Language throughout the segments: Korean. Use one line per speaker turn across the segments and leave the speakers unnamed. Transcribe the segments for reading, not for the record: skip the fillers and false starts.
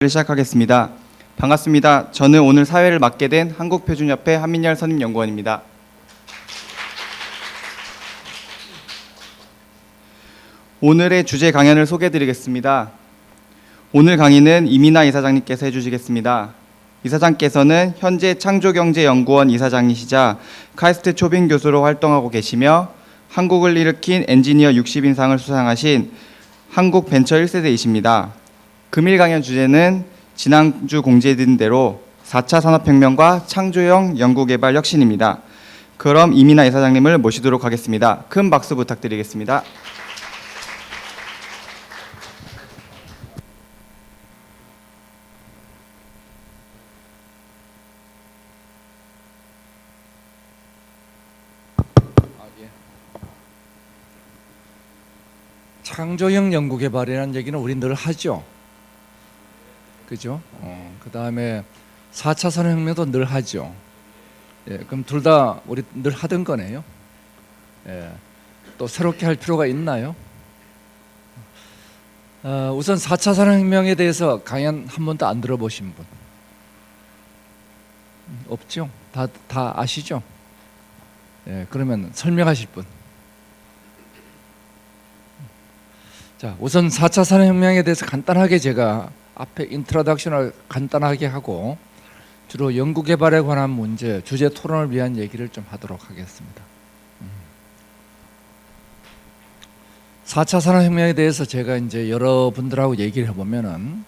시작하겠습니다. 반갑습니다. 저는 오늘 사회를 맡게 된 한국표준협회 한민열 선임연구원입니다. 오늘의 주제 강연을 소개해드리겠습니다. 오늘 강의는 이민아 이사장님께서 해주시겠습니다. 이사장께서는 현재 창조경제연구원 이사장이시자 카이스트 초빙 교수로 활동하고 계시며 한국을 일으킨 엔지니어 60인상을 수상하신 한국 벤처 1세대이십니다. 금일 강연 주제는 지난주 공지해드린 대로 4차 산업혁명과 창조형 연구개발 혁신입니다. 그럼 이민아 이사장님을 모시도록 하겠습니다. 큰 박수 부탁드리겠습니다.
창조형 연구개발이라는 얘기는 우리 늘 하죠. 그죠? 그 다음에 4차 산업혁명도 늘 하죠. 예, 그럼 둘 다 우리 늘 하던 거네요. 예, 또 새롭게 할 필요가 있나요? 우선 4차 산업혁명에 대해서 강연 한 번도 안 들어보신 분? 없죠? 다 아시죠? 예, 그러면 설명하실 분? 자, 우선 4차 산업혁명에 대해서 간단하게 제가 앞에 인트로덕션을 간단하게 하고 주로 연구개발에 관한 문제, 주제 토론을 위한 얘기를 좀 하도록 하겠습니다. 4차 산업혁명에 대해서 제가 이제 여러분들하고 얘기를 해보면은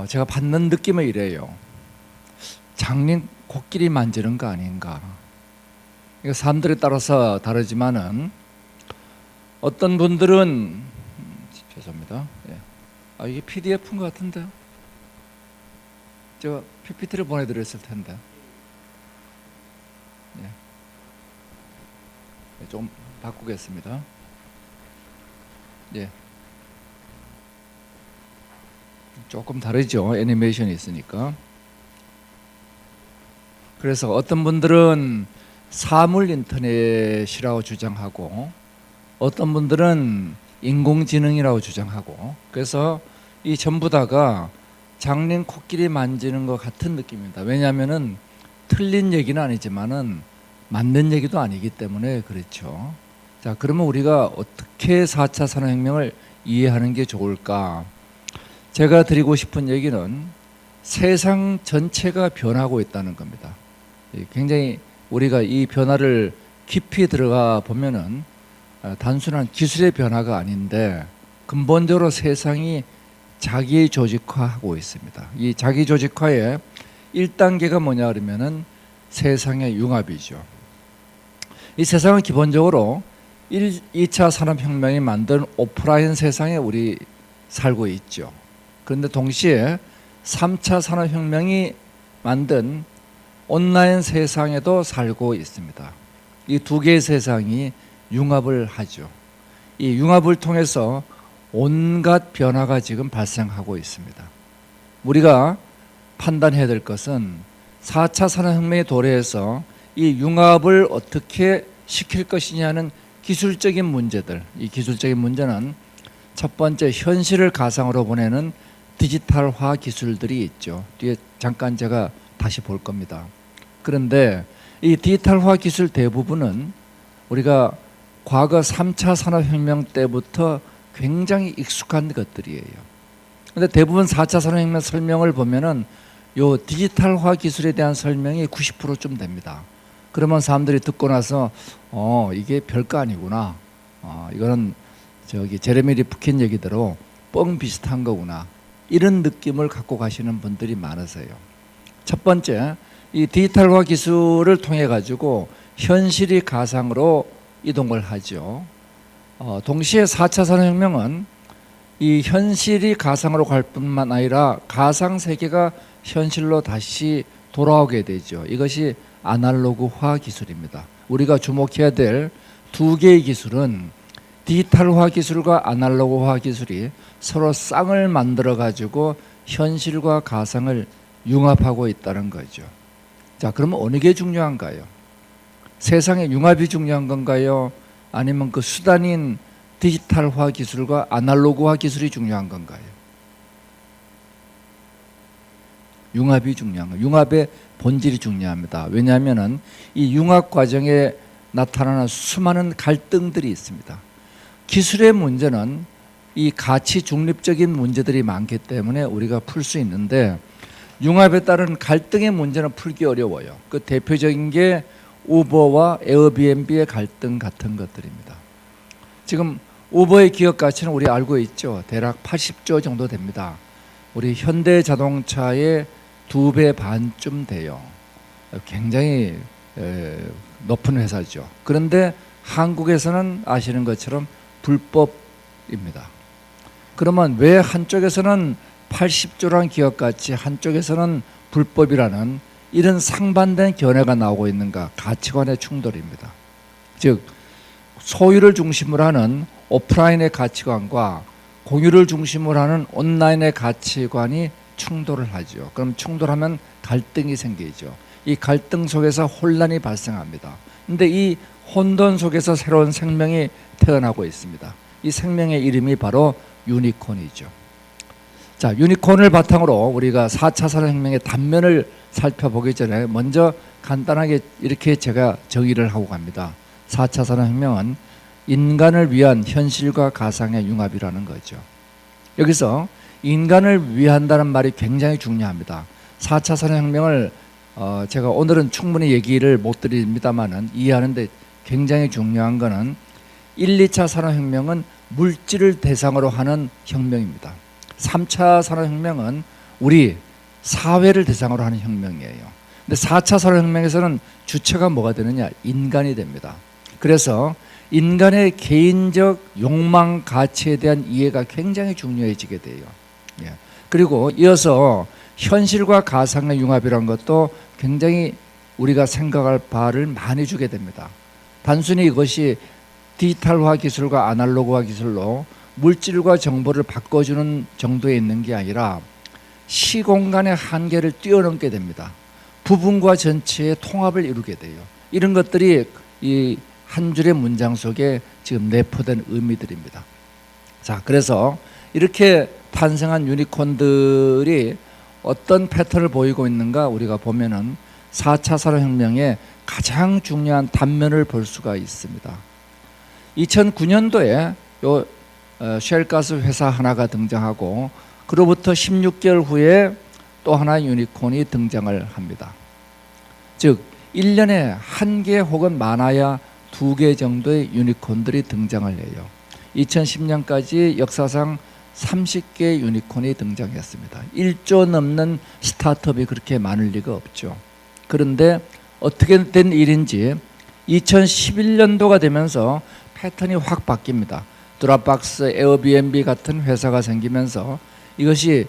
제가 받는 느낌은 이래요. 장님 코끼리 만지는 거 아닌가. 이거 사람들에 따라서 다르지만은 어떤 분들은 죄송합니다. 예. 이게 PDF인 것 같은데요. 제가 PPT를 보내드렸을 텐데. 예. 좀 바꾸겠습니다. 예. 조금 다르죠. 애니메이션이 있으니까. 그래서 어떤 분들은 사물 인터넷이라고 주장하고 어떤 분들은 인공지능이라고 주장하고 그래서 이 전부 다가 장님 코끼리 만지는 것 같은 느낌입니다. 왜냐하면은 틀린 얘기는 아니지만은 맞는 얘기도 아니기 때문에 그렇죠. 자, 그러면 우리가 어떻게 4차 산업혁명을 이해하는 게 좋을까? 제가 드리고 싶은 얘기는 세상 전체가 변하고 있다는 겁니다. 굉장히 우리가 이 변화를 깊이 들어가 보면은 단순한 기술의 변화가 아닌데 근본적으로 세상이 자기 조직화하고 있습니다. 이 자기 조직화의 1단계가 뭐냐 그러면은 세상의 융합이죠. 이 세상은 기본적으로 2차 산업혁명이 만든 오프라인 세상에 우리 살고 있죠. 그런데 동시에 3차 산업혁명이 만든 온라인 세상에도 살고 있습니다. 이 두 개의 세상이 융합을 하죠. 이 융합을 통해서 온갖 변화가 지금 발생하고 있습니다. 우리가 판단해야 될 것은 4차 산업혁명의 도래에서 이 융합을 어떻게 시킬 것이냐는 기술적인 문제들. 이 기술적인 문제는 첫 번째 현실을 가상으로 보내는 디지털화 기술들이 있죠. 뒤에 잠깐 제가 다시 볼 겁니다. 그런데 이 디지털화 기술 대부분은 우리가 과거 3차 산업혁명 때부터 굉장히 익숙한 것들이에요. 그런데 대부분 4차 산업혁명 설명을 보면은 요 디지털화 기술에 대한 설명이 90%쯤 됩니다. 그러면 사람들이 듣고 나서 이게 별거 아니구나. 이거는 저기 제레미 리프킨 얘기대로 뻥 비슷한 거구나. 이런 느낌을 갖고 가시는 분들이 많으세요. 첫 번째, 이 디지털화 기술을 통해 가지고 현실이 가상으로 이동을 하죠. 동시에 4차 산업혁명은 이 현실이 가상으로 갈 뿐만 아니라 가상 세계가 현실로 다시 돌아오게 되죠. 이것이 아날로그화 기술입니다. 우리가 주목해야 될 두 개의 기술은 디지털화 기술과 아날로그화 기술이 서로 쌍을 만들어 가지고 현실과 가상을 융합하고 있다는 거죠. 자, 그러면 어느 게 중요한가요? 세상의 융합이 중요한 건가요? 아니면 그 수단인 디지털화 기술과 아날로그화 기술이 중요한 건가요? 융합이 중요한 거예요. 융합의 본질이 중요합니다. 왜냐하면은 이 융합 과정에 나타나는 수많은 갈등들이 있습니다. 기술의 문제는 이 가치 중립적인 문제들이 많기 때문에 우리가 풀 수 있는데 융합에 따른 갈등의 문제는 풀기 어려워요. 그 대표적인 게 우버와 에어비앤비의 갈등 같은 것들입니다. 지금 우버의 기업 가치는 우리 알고 있죠. 대략 80조 정도 됩니다. 우리 현대자동차의 2배 반쯤 돼요. 굉장히 높은 회사죠. 그런데 한국에서는 아시는 것처럼 불법입니다. 그러면 왜 한쪽에서는 80조라는 기업 가치, 한쪽에서는 불법이라는 이런 상반된 견해가 나오고 있는가? 가치관의 충돌입니다. 즉 소유를 중심으로 하는 오프라인의 가치관과 공유를 중심으로 하는 온라인의 가치관이 충돌을 하죠. 그럼 충돌하면 갈등이 생기죠. 이 갈등 속에서 혼란이 발생합니다. 그런데 이 혼돈 속에서 새로운 생명이 태어나고 있습니다. 이 생명의 이름이 바로 유니콘이죠. 자, 유니콘을 바탕으로 우리가 4차 산업혁명의 단면을 살펴보기 전에 먼저 간단하게 이렇게 제가 정의를 하고 갑니다. 4차 산업혁명은 인간을 위한 현실과 가상의 융합이라는 거죠. 여기서 인간을 위한다는 말이 굉장히 중요합니다. 4차 산업혁명을 제가 오늘은 충분히 얘기를 못 드립니다만은 이해하는데 굉장히 중요한 거는 1, 2차 산업혁명은 물질을 대상으로 하는 혁명입니다. 3차 산업혁명은 우리 사회를 대상으로 하는 혁명이에요. 근데 4차 산업혁명에서는 주체가 뭐가 되느냐? 인간이 됩니다. 그래서 인간의 개인적 욕망 가치에 대한 이해가 굉장히 중요해지게 돼요. 예. 그리고 이어서 현실과 가상의 융합이라는 것도 굉장히 우리가 생각할 바를 많이 주게 됩니다. 단순히 이것이 디지털화 기술과 아날로그화 기술로 물질과 정보를 바꿔주는 정도에 있는 게 아니라 시공간의 한계를 뛰어넘게 됩니다. 부분과 전체의 통합을 이루게 돼요. 이런 것들이 이 한 줄의 문장 속에 지금 내포된 의미들입니다. 자, 그래서 이렇게 탄생한 유니콘들이 어떤 패턴을 보이고 있는가 우리가 보면은 4차 산업혁명의 가장 중요한 단면을 볼 수가 있습니다. 2009년도에 요 쉘가스 회사 하나가 등장하고 그로부터 16개월 후에 또 하나의 유니콘이 등장을 합니다. 즉 1년에 1개 혹은 많아야 2개 정도의 유니콘들이 등장을 해요. 2010년까지 역사상 30개의 유니콘이 등장했습니다. 1조 넘는 스타트업이 그렇게 많을 리가 없죠. 그런데 어떻게 된 일인지 2011년도가 되면서 패턴이 확 바뀝니다. 드랍박스, 에어비앤비 같은 회사가 생기면서 이것이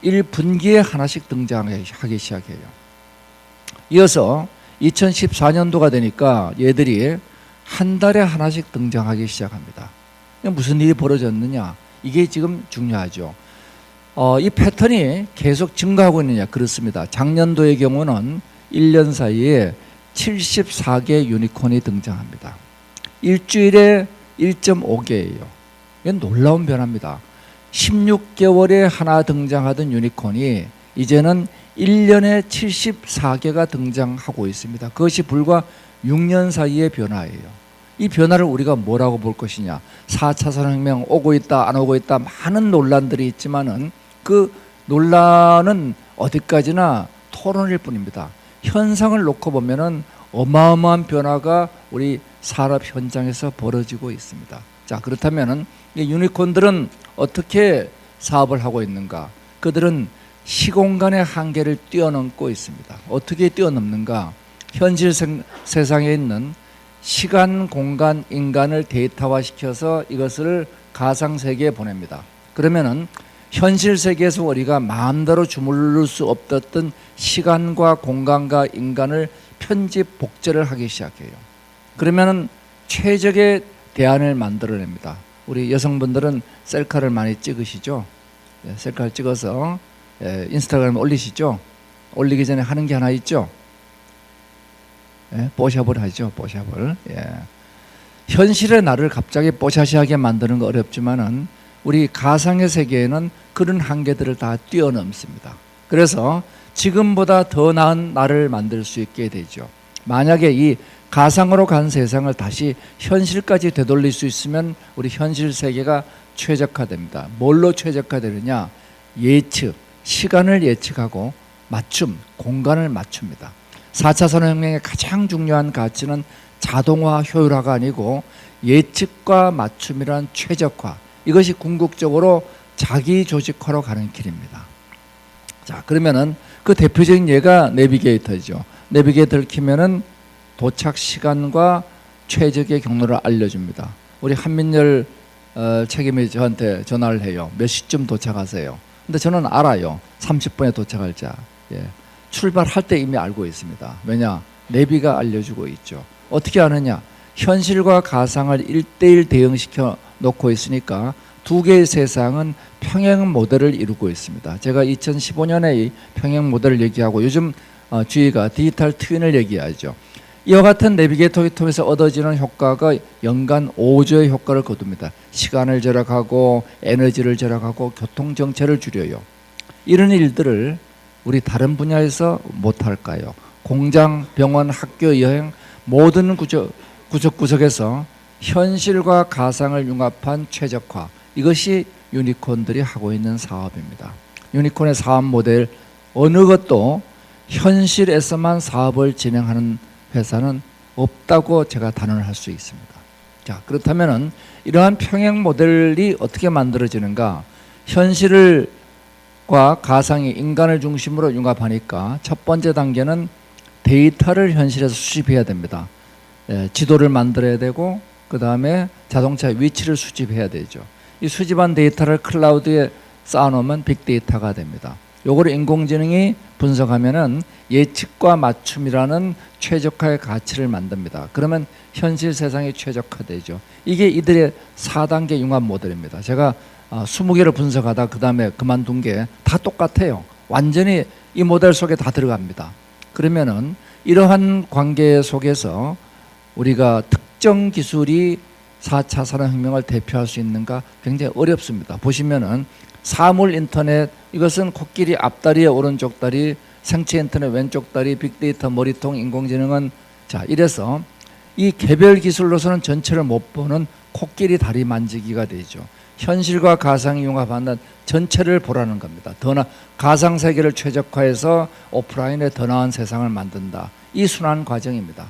1분기에 하나씩 등장하기 시작해요. 이어서 2014년도가 되니까 얘들이 한 달에 하나씩 등장하기 시작합니다. 무슨 일이 벌어졌느냐? 이게 지금 중요하죠. 이 패턴이 계속 증가하고 있느냐? 그렇습니다. 작년도의 경우는 1년 사이에 74개 유니콘이 등장합니다. 일주일에 1.5개예요. 이건 놀라운 변화입니다. 16개월에 하나 등장하던 유니콘이 이제는 1년에 74개가 등장하고 있습니다. 그것이 불과 6년 사이의 변화예요. 이 변화를 우리가 뭐라고 볼 것이냐? 4차 산업혁명 오고 있다 안 오고 있다 많은 논란들이 있지만은 그 논란은 어디까지나 토론일 뿐입니다. 현상을 놓고 보면은 어마어마한 변화가 우리 산업 현장에서 벌어지고 있습니다. 자, 그렇다면은 이 유니콘들은 어떻게 사업을 하고 있는가? 그들은 시공간의 한계를 뛰어넘고 있습니다. 어떻게 뛰어넘는가? 현실 세상에 있는 시간, 공간, 인간을 데이터화시켜서 이것을 가상세계에 보냅니다. 그러면은 현실 세계에서 우리가 마음대로 주무를 수 없었던 시간과 공간과 인간을 편집, 복제를 하기 시작해요. 그러면은 최적의 대안을 만들어냅니다. 우리 여성분들은 셀카를 많이 찍으시죠? 셀카를 찍어서 인스타그램에 올리시죠? 올리기 전에 하는 게 하나 있죠? 뽀샵을 하죠. 뽀샵을. 현실의 나를 갑자기 뽀샤시하게 만드는 거 어렵지만은 우리 가상의 세계에는 그런 한계들을 다 뛰어넘습니다. 그래서 지금보다 더 나은 나를 만들 수 있게 되죠. 만약에 이 가상으로 간 세상을 다시 현실까지 되돌릴 수 있으면 우리 현실 세계가 최적화됩니다. 뭘로 최적화되느냐? 예측, 시간을 예측하고 맞춤, 공간을 맞춥니다. 4차 산업혁명의 가장 중요한 가치는 자동화, 효율화가 아니고 예측과 맞춤이란 최적화, 이것이 궁극적으로 자기 조직화로 가는 길입니다. 자, 그러면은 그 대표적인 예가 내비게이터죠. 내비게이터를 키면은 도착 시간과 최적의 경로를 알려줍니다. 우리 한민열 책임이 저한테 전화를 해요. 몇 시쯤 도착하세요? 근데 저는 알아요. 30분에 도착할 자. 예. 출발할 때 이미 알고 있습니다. 왜냐? 내비가 알려주고 있죠. 어떻게 아느냐? 현실과 가상을 1대1 대응시켜 놓고 있으니까 두 개의 세상은 평행 모델을 이루고 있습니다. 제가 2015년에 이 평행 모델을 얘기하고 요즘 주의가 디지털 트윈을 얘기하죠. 이와 같은 내비게이터를 통해서 얻어지는 효과가 연간 5조의 효과를 거둡니다. 시간을 절약하고 에너지를 절약하고 교통정체를 줄여요. 이런 일들을 우리 다른 분야에서 못할까요? 공장, 병원, 학교, 여행 모든 구석구석에서 현실과 가상을 융합한 최적화, 이것이 유니콘들이 하고 있는 사업입니다. 유니콘의 사업 모델 어느 것도 현실에서만 사업을 진행하는 회사는 없다고 제가 단언할 수 있습니다. 자, 그렇다면은 이러한 평행 모델이 어떻게 만들어지는가? 현실과 가상이 인간을 중심으로 융합하니까 첫 번째 단계는 데이터를 현실에서 수집해야 됩니다. 지도를 만들어야 되고 그 다음에 자동차 위치를 수집해야 되죠. 이 수집한 데이터를 클라우드에 쌓아놓으면 빅데이터가 됩니다. 요거를 인공지능이 분석하면은 예측과 맞춤이라는 최적화의 가치를 만듭니다. 그러면 현실 세상이 최적화되죠. 이게 이들의 4단계 융합 모델입니다. 제가 20개를 분석하다 그 다음에 그만둔 게 다 똑같아요. 완전히 이 모델 속에 다 들어갑니다. 그러면은 이러한 관계 속에서 우리가 특정 기술이 4차 산업혁명을 대표할 수 있는가 굉장히 어렵습니다. 보시면은 사물 인터넷, 이것은 코끼리 앞다리에 오른쪽 다리, 생체 인터넷 왼쪽 다리, 빅데이터 머리통, 인공지능은 자 이래서 이 개별 기술로서는 전체를 못 보는 코끼리 다리 만지기가 되죠. 현실과 가상이 융합하는 전체를 보라는 겁니다. 가상 세계를 최적화해서 오프라인에 더 나은 세상을 만든다. 이 순환 과정입니다.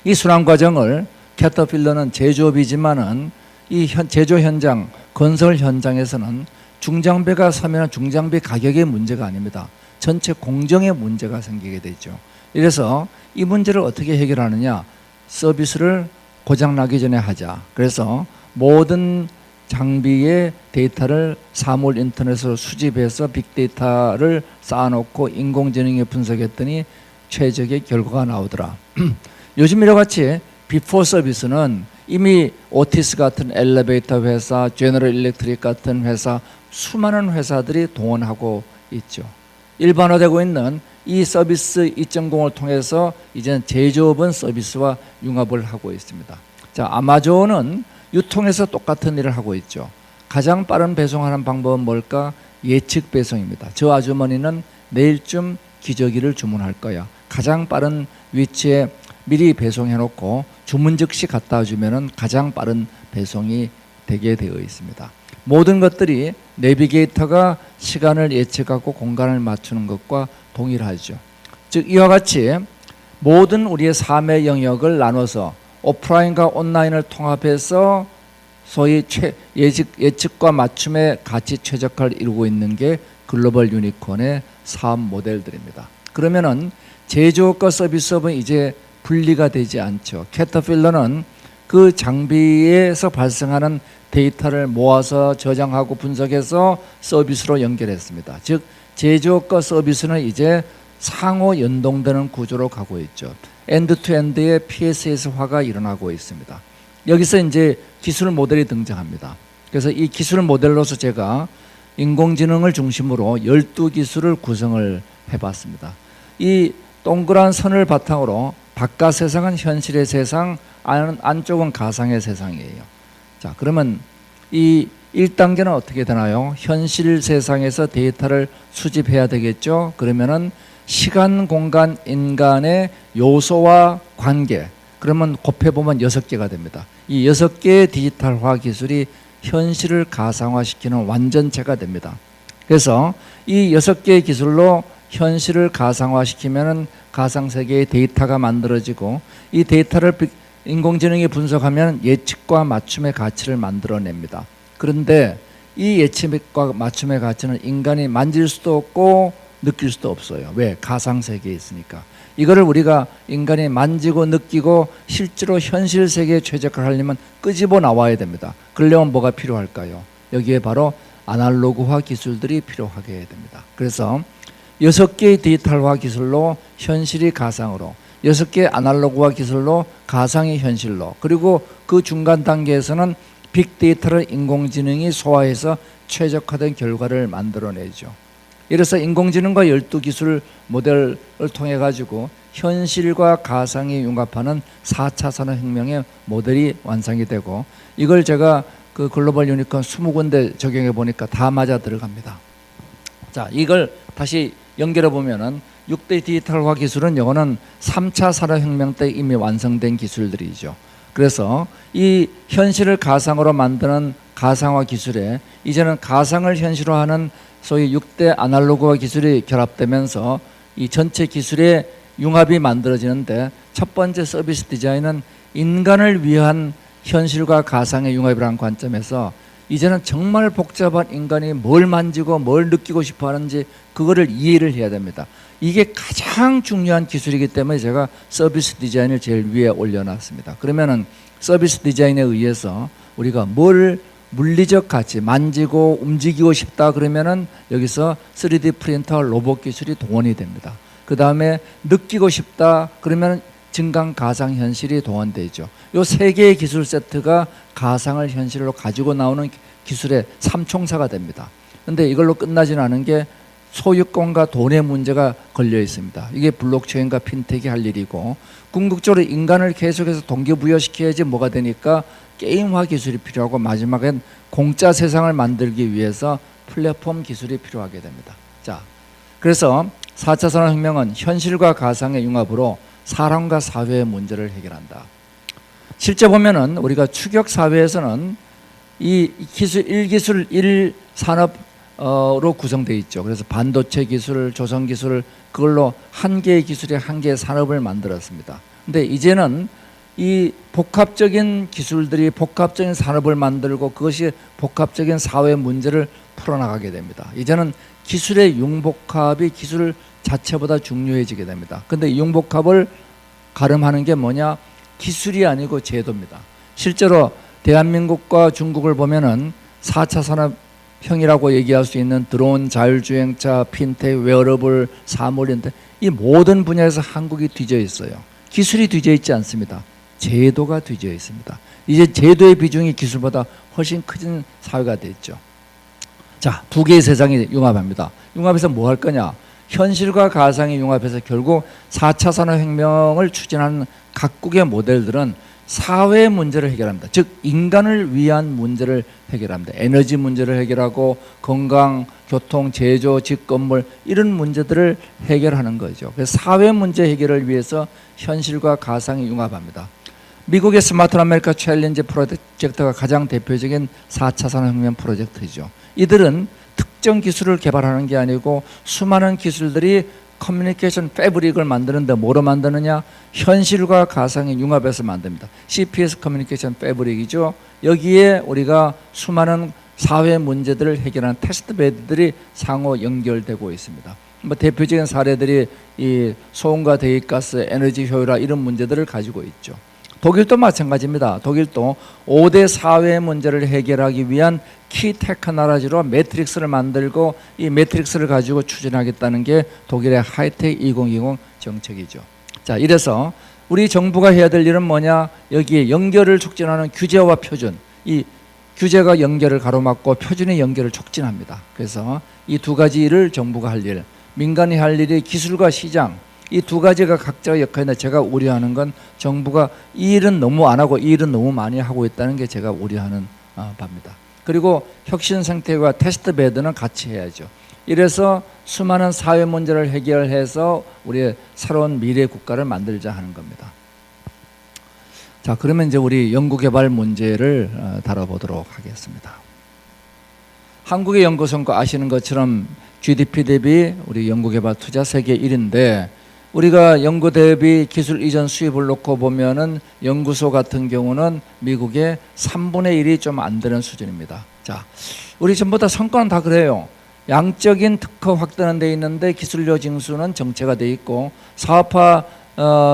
이 순환 과정을 캐터필러는 제조업이지만은 이 제조 현장, 건설 현장에서는 중장비가 서면 중장비 가격의 문제가 아닙니다. 전체 공정의 문제가 생기게 되죠. 이래서 이 문제를 어떻게 해결하느냐? 서비스를 고장나기 전에 하자. 그래서 모든 장비의 데이터를 사물 인터넷으로 수집해서 빅데이터를 쌓아놓고 인공지능에 분석했더니 최적의 결과가 나오더라. 요즘 이와 같이 비포 서비스는 이미 오티스 같은 엘리베이터 회사, 제너럴 일렉트릭 같은 회사, 수많은 회사들이 동원하고 있죠. 일반화되고 있는 이 서비스 2.0을 통해서 이제는 제조업은 서비스와 융합을 하고 있습니다. 자, 아마존은 유통에서 똑같은 일을 하고 있죠. 가장 빠른 배송하는 방법은 뭘까? 예측 배송입니다. 저 아주머니는 내일쯤 기저귀를 주문할 거야. 가장 빠른 위치에 미리 배송해 놓고 주문 즉시 갖다 주면은 가장 빠른 배송이 되게 되어 있습니다. 모든 것들이 내비게이터가 시간을 예측하고 공간을 맞추는 것과 동일하죠. 즉 이와 같이 모든 우리의 삶의 영역을 나눠서 오프라인과 온라인을 통합해서 소위 예측과 맞춤의 가치 최적화를 이루고 있는 게 글로벌 유니콘의 사업 모델들입니다. 그러면은 제조업과 서비스업은 이제 분리가 되지 않죠. 캐터필러는 그 장비에서 발생하는 데이터를 모아서 저장하고 분석해서 서비스로 연결했습니다. 즉 제조업과 서비스는 이제 상호 연동되는 구조로 가고 있죠. 엔드투엔드의 PSS화가 일어나고 있습니다. 여기서 이제 기술 모델이 등장합니다. 그래서 이 기술 모델로서 제가 인공지능을 중심으로 12기술을 구성을 해봤습니다. 이 동그란 선을 바탕으로 바깥 세상은 현실의 세상, 안쪽은 가상의 세상이에요. 자, 그러면 이 1단계는 어떻게 되나요? 현실 세상에서 데이터를 수집해야 되겠죠. 그러면은 시간, 공간, 인간의 요소와 관계, 그러면 곱해보면 6개가 됩니다. 이 6개의 디지털화 기술이 현실을 가상화시키는 완전체가 됩니다. 그래서 이 6개의 기술로 현실을 가상화시키면 가상세계의 데이터가 만들어지고, 이 데이터를 인공지능이 분석하면 예측과 맞춤의 가치를 만들어냅니다. 그런데 이 예측과 맞춤의 가치는 인간이 만질 수도 없고 느낄 수도 없어요. 왜? 가상세계에 있으니까. 이거를 우리가 인간이 만지고 느끼고 실제로 현실 세계에 최적화를 하려면 끄집어 나와야 됩니다. 그러려면 뭐가 필요할까요? 여기에 바로 아날로그화 기술들이 필요하게 됩니다. 그래서 6개의 디지털화 기술로 현실이 가상으로, 6개의 아날로그화 기술로 가상이 현실로, 그리고 그 중간 단계에서는 빅데이터를 인공지능이 소화해서 최적화된 결과를 만들어내죠. 이래서 인공지능과 12기술 모델을 통해 가지고 현실과 가상이 융합하는 4차 산업혁명의 모델이 완성이 되고, 이걸 제가 그 글로벌 유니콘 20군데 적용해 보니까 다 맞아 들어갑니다. 자, 이걸 다시 연결해 보면은 6대 디지털화 기술은 이거는 3차 산업혁명 때 이미 완성된 기술들이죠. 그래서 이 현실을 가상으로 만드는 가상화 기술에 이제는 가상을 현실화하는 소위 6대 아날로그화 기술이 결합되면서 이 전체 기술의 융합이 만들어지는데, 첫 번째 서비스 디자인은 인간을 위한 현실과 가상의 융합이라는 관점에서 이제는 정말 복잡한 인간이 뭘 만지고 뭘 느끼고 싶어 하는지 그거를 이해를 해야 됩니다. 이게 가장 중요한 기술이기 때문에 제가 서비스 디자인을 제일 위에 올려놨습니다. 그러면은 서비스 디자인에 의해서 우리가 뭘 물리적 가치, 만지고 움직이고 싶다 그러면은 여기서 3D 프린터 로봇 기술이 동원이 됩니다. 그 다음에 느끼고 싶다 그러면 증강 가상 현실이 동원되죠. 요 세 개의 기술 세트가 가상을 현실로 가지고 나오는 기술의 삼총사가 됩니다. 그런데 이걸로 끝나지는 않은 게 소유권과 돈의 문제가 걸려 있습니다. 이게 블록체인과 핀텍이 할 일이고, 궁극적으로 인간을 계속해서 동기부여시켜야지 뭐가 되니까 게임화 기술이 필요하고, 마지막엔 공짜 세상을 만들기 위해서 플랫폼 기술이 필요하게 됩니다. 자, 그래서 4차 산업혁명은 현실과 가상의 융합으로 사람과 사회의 문제를 해결한다. 실제 보면은 우리가 추격 사회에서는 이 기술 1기술 1산업으로 구성되어 있죠. 그래서 반도체 기술, 조선 기술, 그걸로 한 개의 기술이 한 개의 산업을 만들었습니다. 근데 이제는 이 복합적인 기술들이 복합적인 산업을 만들고 그것이 복합적인 사회 문제를 풀어나가게 됩니다. 이제는 기술의 융복합이 기술 자체보다 중요해지게 됩니다. 근데 이 융복합을 가름하는 게 뭐냐? 기술이 아니고 제도입니다. 실제로 대한민국과 중국을 보면은 4차 산업형이라고 얘기할 수 있는 드론, 자율주행차, 핀텍, 웨어러블, 사물인데 이 모든 분야에서 한국이 뒤져 있어요. 기술이 뒤져 있지 않습니다. 제도가 뒤져 있습니다. 이제 제도의 비중이 기술보다 훨씬 큰 사회가 됐죠. 자, 두 개의 세상이 융합합니다. 융합해서 뭐 할 거냐? 현실과 가상이 융합해서 결국 4차 산업혁명을 추진하는 각국의 모델들은 사회의 문제를 해결합니다. 즉 인간을 위한 문제를 해결합니다. 에너지 문제를 해결하고 건강, 교통, 제조, 집, 건물 이런 문제들을 해결하는 거죠. 그래서 사회 문제 해결을 위해서 현실과 가상이 융합합니다. 미국의 스마트 아메리카 챌린지 프로젝트가 가장 대표적인 4차 산업혁명 프로젝트죠. 이들은 특정 기술을 개발하는 게 아니고 수많은 기술들이 커뮤니케이션 패브릭을 만드는데 뭐로 만드느냐? 현실과 가상의 융합해서 만듭니다. CPS 커뮤니케이션 패브릭이죠. 여기에 우리가 수많은 사회 문제들을 해결하는 테스트 베드들이 상호 연결되고 있습니다. 뭐 대표적인 사례들이 이 소음과 대기가스, 에너지 효율화 이런 문제들을 가지고 있죠. 독일도 마찬가지입니다. 독일도 5대 사회 문제를 해결하기 위한 키 테크놀로지로 매트릭스를 만들고 이 매트릭스를 가지고 추진하겠다는 게 독일의 하이텍 2020 정책이죠. 자, 이래서 우리 정부가 해야 될 일은 뭐냐? 여기에 연결을 촉진하는 규제와 표준. 이 규제가 연결을 가로막고 표준의 연결을 촉진합니다. 그래서 이 두 가지 일을 정부가 할 일, 민간이 할 일이 기술과 시장, 이 두 가지가 각자의 역할인데 제가 우려하는 건 정부가 이 일은 너무 안 하고 이 일은 너무 많이 하고 있다는 게 제가 우려하는 바입니다. 그리고 혁신 생태계와 테스트 베드는 같이 해야죠. 이래서 수많은 사회 문제를 해결해서 우리의 새로운 미래 국가를 만들자 하는 겁니다. 자, 그러면 이제 우리 연구개발 문제를 다뤄보도록 하겠습니다. 한국의 연구 성과 아시는 것처럼 GDP 대비 우리 연구개발 투자 세계 1위인데 우리가 연구 대비 기술 이전 수입을 놓고 보면은 연구소 같은 경우는 미국의 3분의 1이 좀 안 되는 수준입니다. 자, 우리 전부 다 성과는 다 그래요. 양적인 특허 확대는 돼 있는데 기술료 징수는 정체가 돼 있고 사업화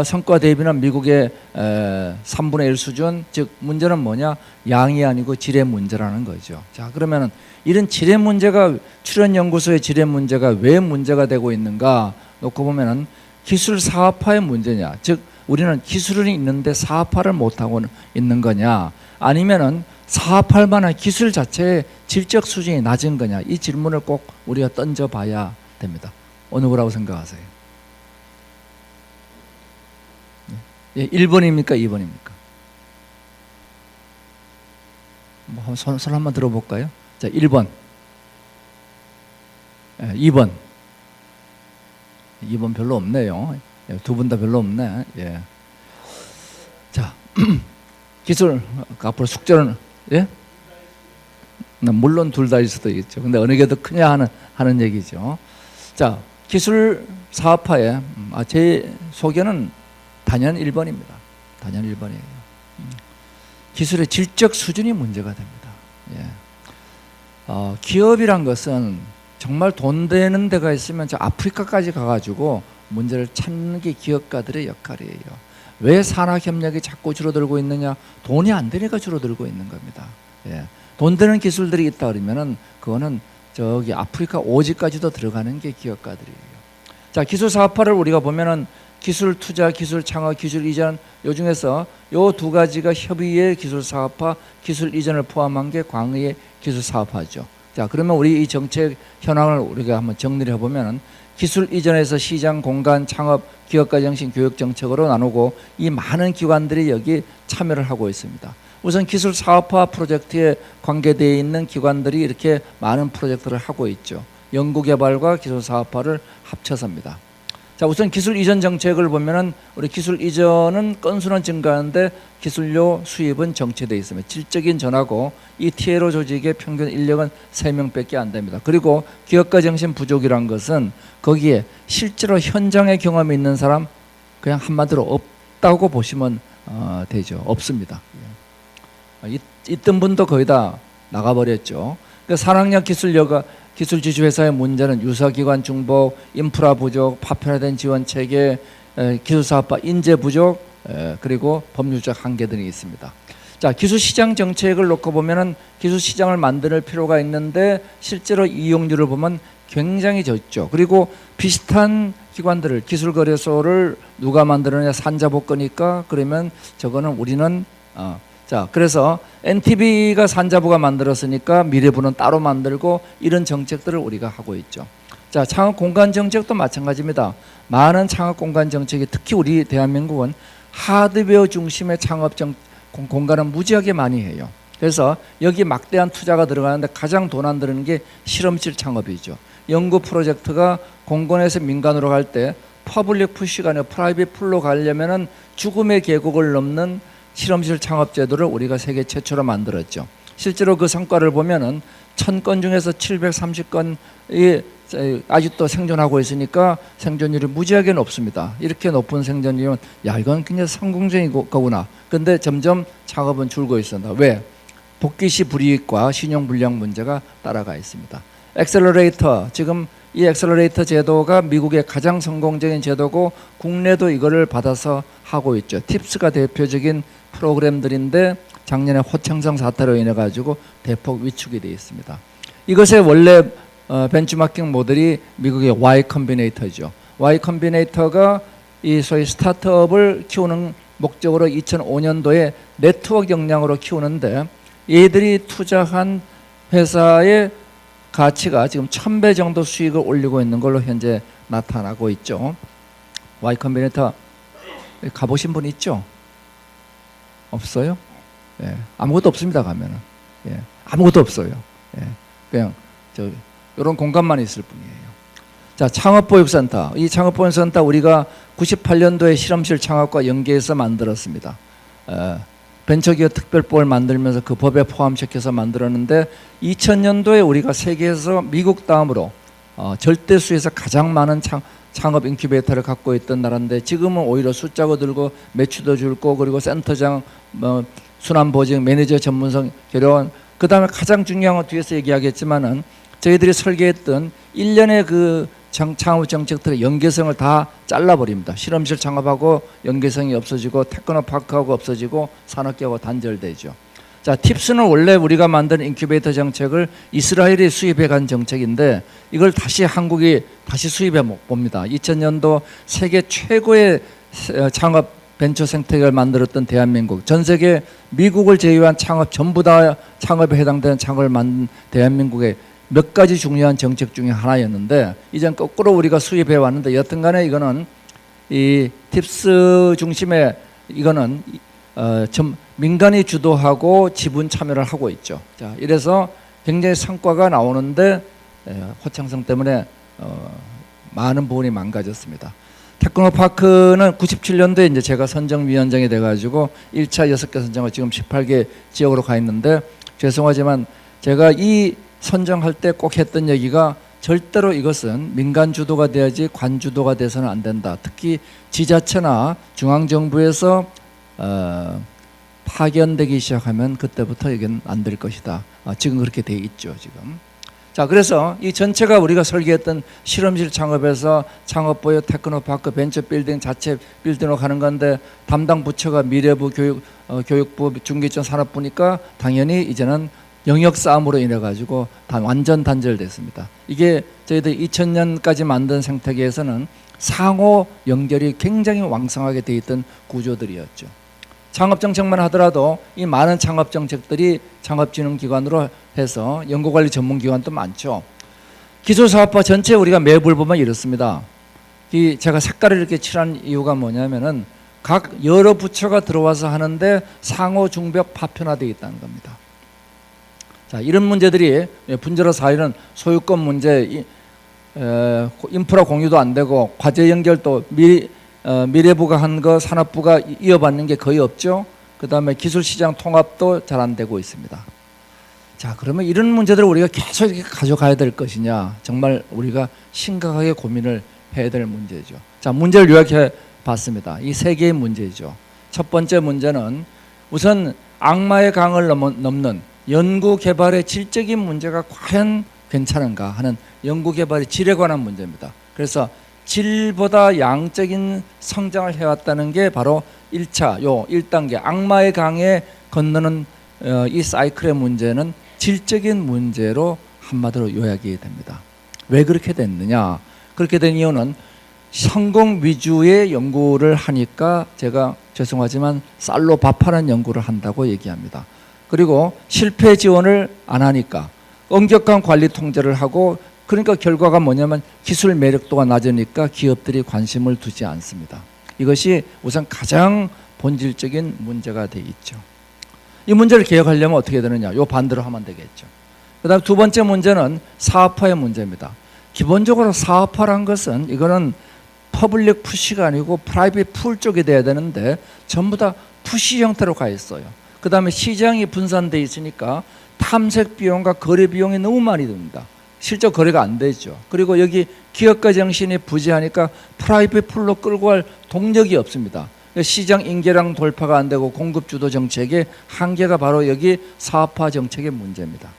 성과 대비는 미국의 3분의 1 수준. 즉 문제는 뭐냐? 양이 아니고 질의 문제라는 거죠. 자, 그러면은 이런 질의 문제가 출연 연구소의 질의 문제가 왜 문제가 되고 있는가 놓고 보면은 기술 사업화의 문제냐, 즉 우리는 기술은 있는데 사업화를 못하고 있는 거냐, 아니면은 사업할 만한 기술 자체의 질적 수준이 낮은 거냐, 이 질문을 꼭 우리가 던져봐야 됩니다. 어느 거라고 생각하세요? 예, 1번입니까? 2번입니까? 뭐 손 한번 들어볼까요? 자, 1번. 예, 2번. 2번 별로 없네요. 두 분 다 별로 없네. 예. 자, 기술 앞으로 숙제는 예? 물론 둘 다일 수도 있죠. 근데 어느 게 더 크냐 하는 얘기죠. 자, 기술 사업화에 제 소견은 단연 1번입니다. 단연 1번이에요. 기술의 질적 수준이 문제가 됩니다. 예. 기업이란 것은 정말 돈 되는 데가 있으면 저 아프리카까지 가가지고 문제를 찾는 게 기업가들의 역할이에요. 왜 산학협력이 자꾸 줄어들고 있느냐? 돈이 안 되니까 줄어들고 있는 겁니다. 예. 돈 되는 기술들이 있다 그러면은 그거는 저기 아프리카 오지까지도 들어가는 게 기업가들이에요. 자, 기술 사업화를 우리가 보면은 기술 투자, 기술 창업, 기술 이전, 요 중에서 요 두 가지가 협의의 기술 사업화, 기술 이전을 포함한 게 광의의 기술 사업화죠. 자, 그러면 우리 이 정책 현황을 우리가 한번 정리를 해보면은 기술 이전에서 시장, 공간, 창업, 기업가 정신, 교육 정책으로 나누고 이 많은 기관들이 여기 참여를 하고 있습니다. 우선 기술 사업화 프로젝트에 관계되어 있는 기관들이 이렇게 많은 프로젝트를 하고 있죠. 연구개발과 기술 사업화를 합쳐서입니다. 자, 우선 기술 이전 정책을 보면은 우리 기술 이전은 건수는 증가하는데 기술료 수입은 정체되어 있습니다. 질적인 전하고 이 TLO 조직의 평균 인력은 3명밖에 안 됩니다. 그리고 기업가 정신 부족이란 것은 거기에 실제로 현장의 경험이 있는 사람 그냥 한마디로 없다고 보시면 되죠. 없습니다. 있던 분도 거의 다 나가버렸죠. 그러니까 산학력 기술료가 기술지주회사의 문제는 유사기관 중복, 인프라 부족, 파편화된 지원체계, 기술사업화 인재 부족, 그리고 법률적 한계 등이 있습니다. 자, 기술시장 정책을 놓고 보면은 기술시장을 만들 필요가 있는데 실제로 이용률을 보면 굉장히 적죠. 그리고 비슷한 기관들을 기술거래소를 누가 만드느냐, 산자부 거니까. 그러면 우리는 자, 그래서 NTB가 산자부가 만들었으니까 미래부는 따로 만들고 이런 정책들을 우리가 하고 있죠. 자, 창업 공간 정책도 마찬가지입니다. 많은 창업 공간 정책이 특히 우리 대한민국은 하드웨어 중심의 창업 공간은 무지하게 많이 해요. 그래서 여기 막대한 투자가 들어가는데 가장 돈 안 드는 게 실험실 창업이죠. 연구 프로젝트가 공공에서 민간으로 갈 때 퍼블릭 푸시가 아니라 프라이빗 풀로 가려면은 죽음의 계곡을 넘는 실험실 창업 제도를 우리가 세계 최초로 만들었죠. 실제로 그 성과를 보면은 1000건 중에서 730건이 아직도 생존하고 있으니까 생존율이 무지하게 높습니다. 이렇게 높은 생존율이면 야, 이건 굉장히 성공적인 거구나. 근데 점점 창업은 줄고 있습니다. 왜? 복귀 시 불이익과 신용 불량 문제가 따라가 있습니다. 엑셀러레이터, 지금 이 엑셀러레이터 제도가 미국의 가장 성공적인 제도고 국내도 이거를 받아서 하고 있죠. 팁스가 대표적인 프로그램들인데 작년에 호창성 사태로 인해 가지고 대폭 위축이 되어 있습니다. 이것의 원래 벤치마킹 모델이 미국의 Y 컴비네이터죠. Y 컴비네이터가 이 소위 스타트업을 키우는 목적으로 2005년도에 네트워크 역량으로 키우는데 얘들이 투자한 회사의 가치가 지금 1000배 정도 수익을 올리고 있는 걸로 현재 나타나고 있죠. Y 컴비네이터 가보신 분 있죠? 없어요? 예, 아무것도 없습니다. 가면은. 예, 아무것도 없어요. 예. 그냥 이런 공간만 있을 뿐이에요. 자, 창업보육센터. 이 창업보육센터 우리가 98년도에 실험실 창업과 연계해서 만들었습니다. 벤처기업 특별법을 만들면서 그 법에 포함시켜서 만들었는데 2000년도에 우리가 세계에서 미국 다음으로 절대수에서 가장 많은 창업 인큐베이터를 갖고 있던 나라인데 지금은 오히려 숫자가 늘고 매출도 줄고 그리고 센터장, 순환보직, 매니저 전문성 결여원 그 다음에 가장 중요한 건 뒤에서 얘기하겠지만은 저희들이 설계했던 1년의 그 창업 정책들의 연계성을 다 잘라버립니다. 실험실 창업하고 연계성이 없어지고 테크노파크하고 없어지고 산업계하고 단절되죠. 자, 팁스는 원래 우리가 만든 인큐베이터 정책을 이스라엘이 수입해 간 정책인데 이걸 다시 한국이 다시 수입해 봅니다. 2000년도 세계 최고의 창업 벤처 생태계를 만들었던 대한민국, 전 세계 미국을 제외한 창업 전부 다 창업에 해당되는 창업을 만든 대한민국의 몇 가지 중요한 정책 중에 하나였는데 이젠 거꾸로 우리가 수입해 왔는데 여튼간에 이거는 이 팁스 중심의 이거는 민간이 주도하고 지분 참여를 하고 있죠. 자, 이래서 굉장히 성과가 나오는데 호창성 때문에 많은 부분이 망가졌습니다. 테크노파크는 97년도에 이제 제가 선정위원장이 돼가지고 1차 6개 선정을 지금 18개 지역으로 가 있는데 죄송하지만 제가 이 선정할 때 꼭 했던 얘기가 절대로 이것은 민간 주도가 돼야지 관 주도가 돼서는 안 된다. 특히 지자체나 중앙정부에서 파견되기 시작하면 그때부터 이건 안 될 것이다. 지금 그렇게 돼 있죠. 지금. 자, 그래서 이 전체가 우리가 설계했던 실험실 창업에서 창업보유, 테크노파크, 벤처빌딩, 자체 빌딩으로 가는 건데 담당 부처가 미래부, 교육부, 중기청 산업부니까 당연히 이제는 영역 싸움으로 인해 가지고 완전 단절됐습니다. 이게 저희들 2000년까지 만든 생태계에서는 상호 연결이 굉장히 왕성하게 돼 있던 구조들이었죠. 창업 정책만 하더라도 이 많은 창업 정책들이 창업진흥기관으로 해서 연구관리 전문기관도 많죠. 기술사업화 전체 우리가 맵을 보면 이렇습니다. 제가 색깔을 이렇게 칠한 이유가 뭐냐면은 각 여러 부처가 들어와서 하는데 상호 중벽 파편화되어 있다는 겁니다. 자, 이런 문제들이 분자로 사회는 소유권 문제, 인프라 공유도 안 되고 과제 연결도 미래부가 한 거 산업부가 이어받는 게 거의 없죠. 그 다음에 기술시장 통합도 잘 안 되고 있습니다. 자, 그러면 이런 문제들을 우리가 계속 이렇게 가져가야 될 것이냐, 정말 우리가 심각하게 고민을 해야 될 문제죠. 자, 문제를 요약해 봤습니다. 이 세 개의 문제죠. 첫 번째 문제는 우선 악마의 강을 넘는 연구개발의 질적인 문제가 과연 괜찮은가 하는 연구개발의 질에 관한 문제입니다. 그래서 질보다 양적인 성장을 해왔다는 게 바로 1차, 1단계 악마의 강에 건너는 이 사이클의 문제는 질적인 문제로 한마디로 요약이 됩니다. 왜 그렇게 됐느냐? 그렇게 된 이유는 성공 위주의 연구를 하니까 제가 죄송하지만 쌀로 밥하는 연구를 한다고 얘기합니다. 그리고 실패 지원을 안 하니까 엄격한 관리 통제를 하고 그러니까 결과가 뭐냐면 기술 매력도가 낮으니까 기업들이 관심을 두지 않습니다. 이것이 우선 가장 본질적인 문제가 돼 있죠. 이 문제를 개혁하려면 어떻게 되느냐? 요 반대로 하면 되겠죠. 그다음 두 번째 문제는 사업화의 문제입니다. 기본적으로 사업화란 것은 이거는 퍼블릭 푸시가 아니고 프라이빗 풀 쪽이 돼야 되는데 전부 다 푸시 형태로 가 있어요. 그 다음에 시장이 분산되어 있으니까 탐색 비용과 거래 비용이 너무 많이 듭니다. 실제 거래가 안 되죠. 그리고 여기 기업가 정신이 부재하니까 프라이빗 풀로 끌고 갈 동력이 없습니다. 시장 인계량 돌파가 안 되고 공급 주도 정책의 한계가 바로 여기 사업화 정책의 문제입니다.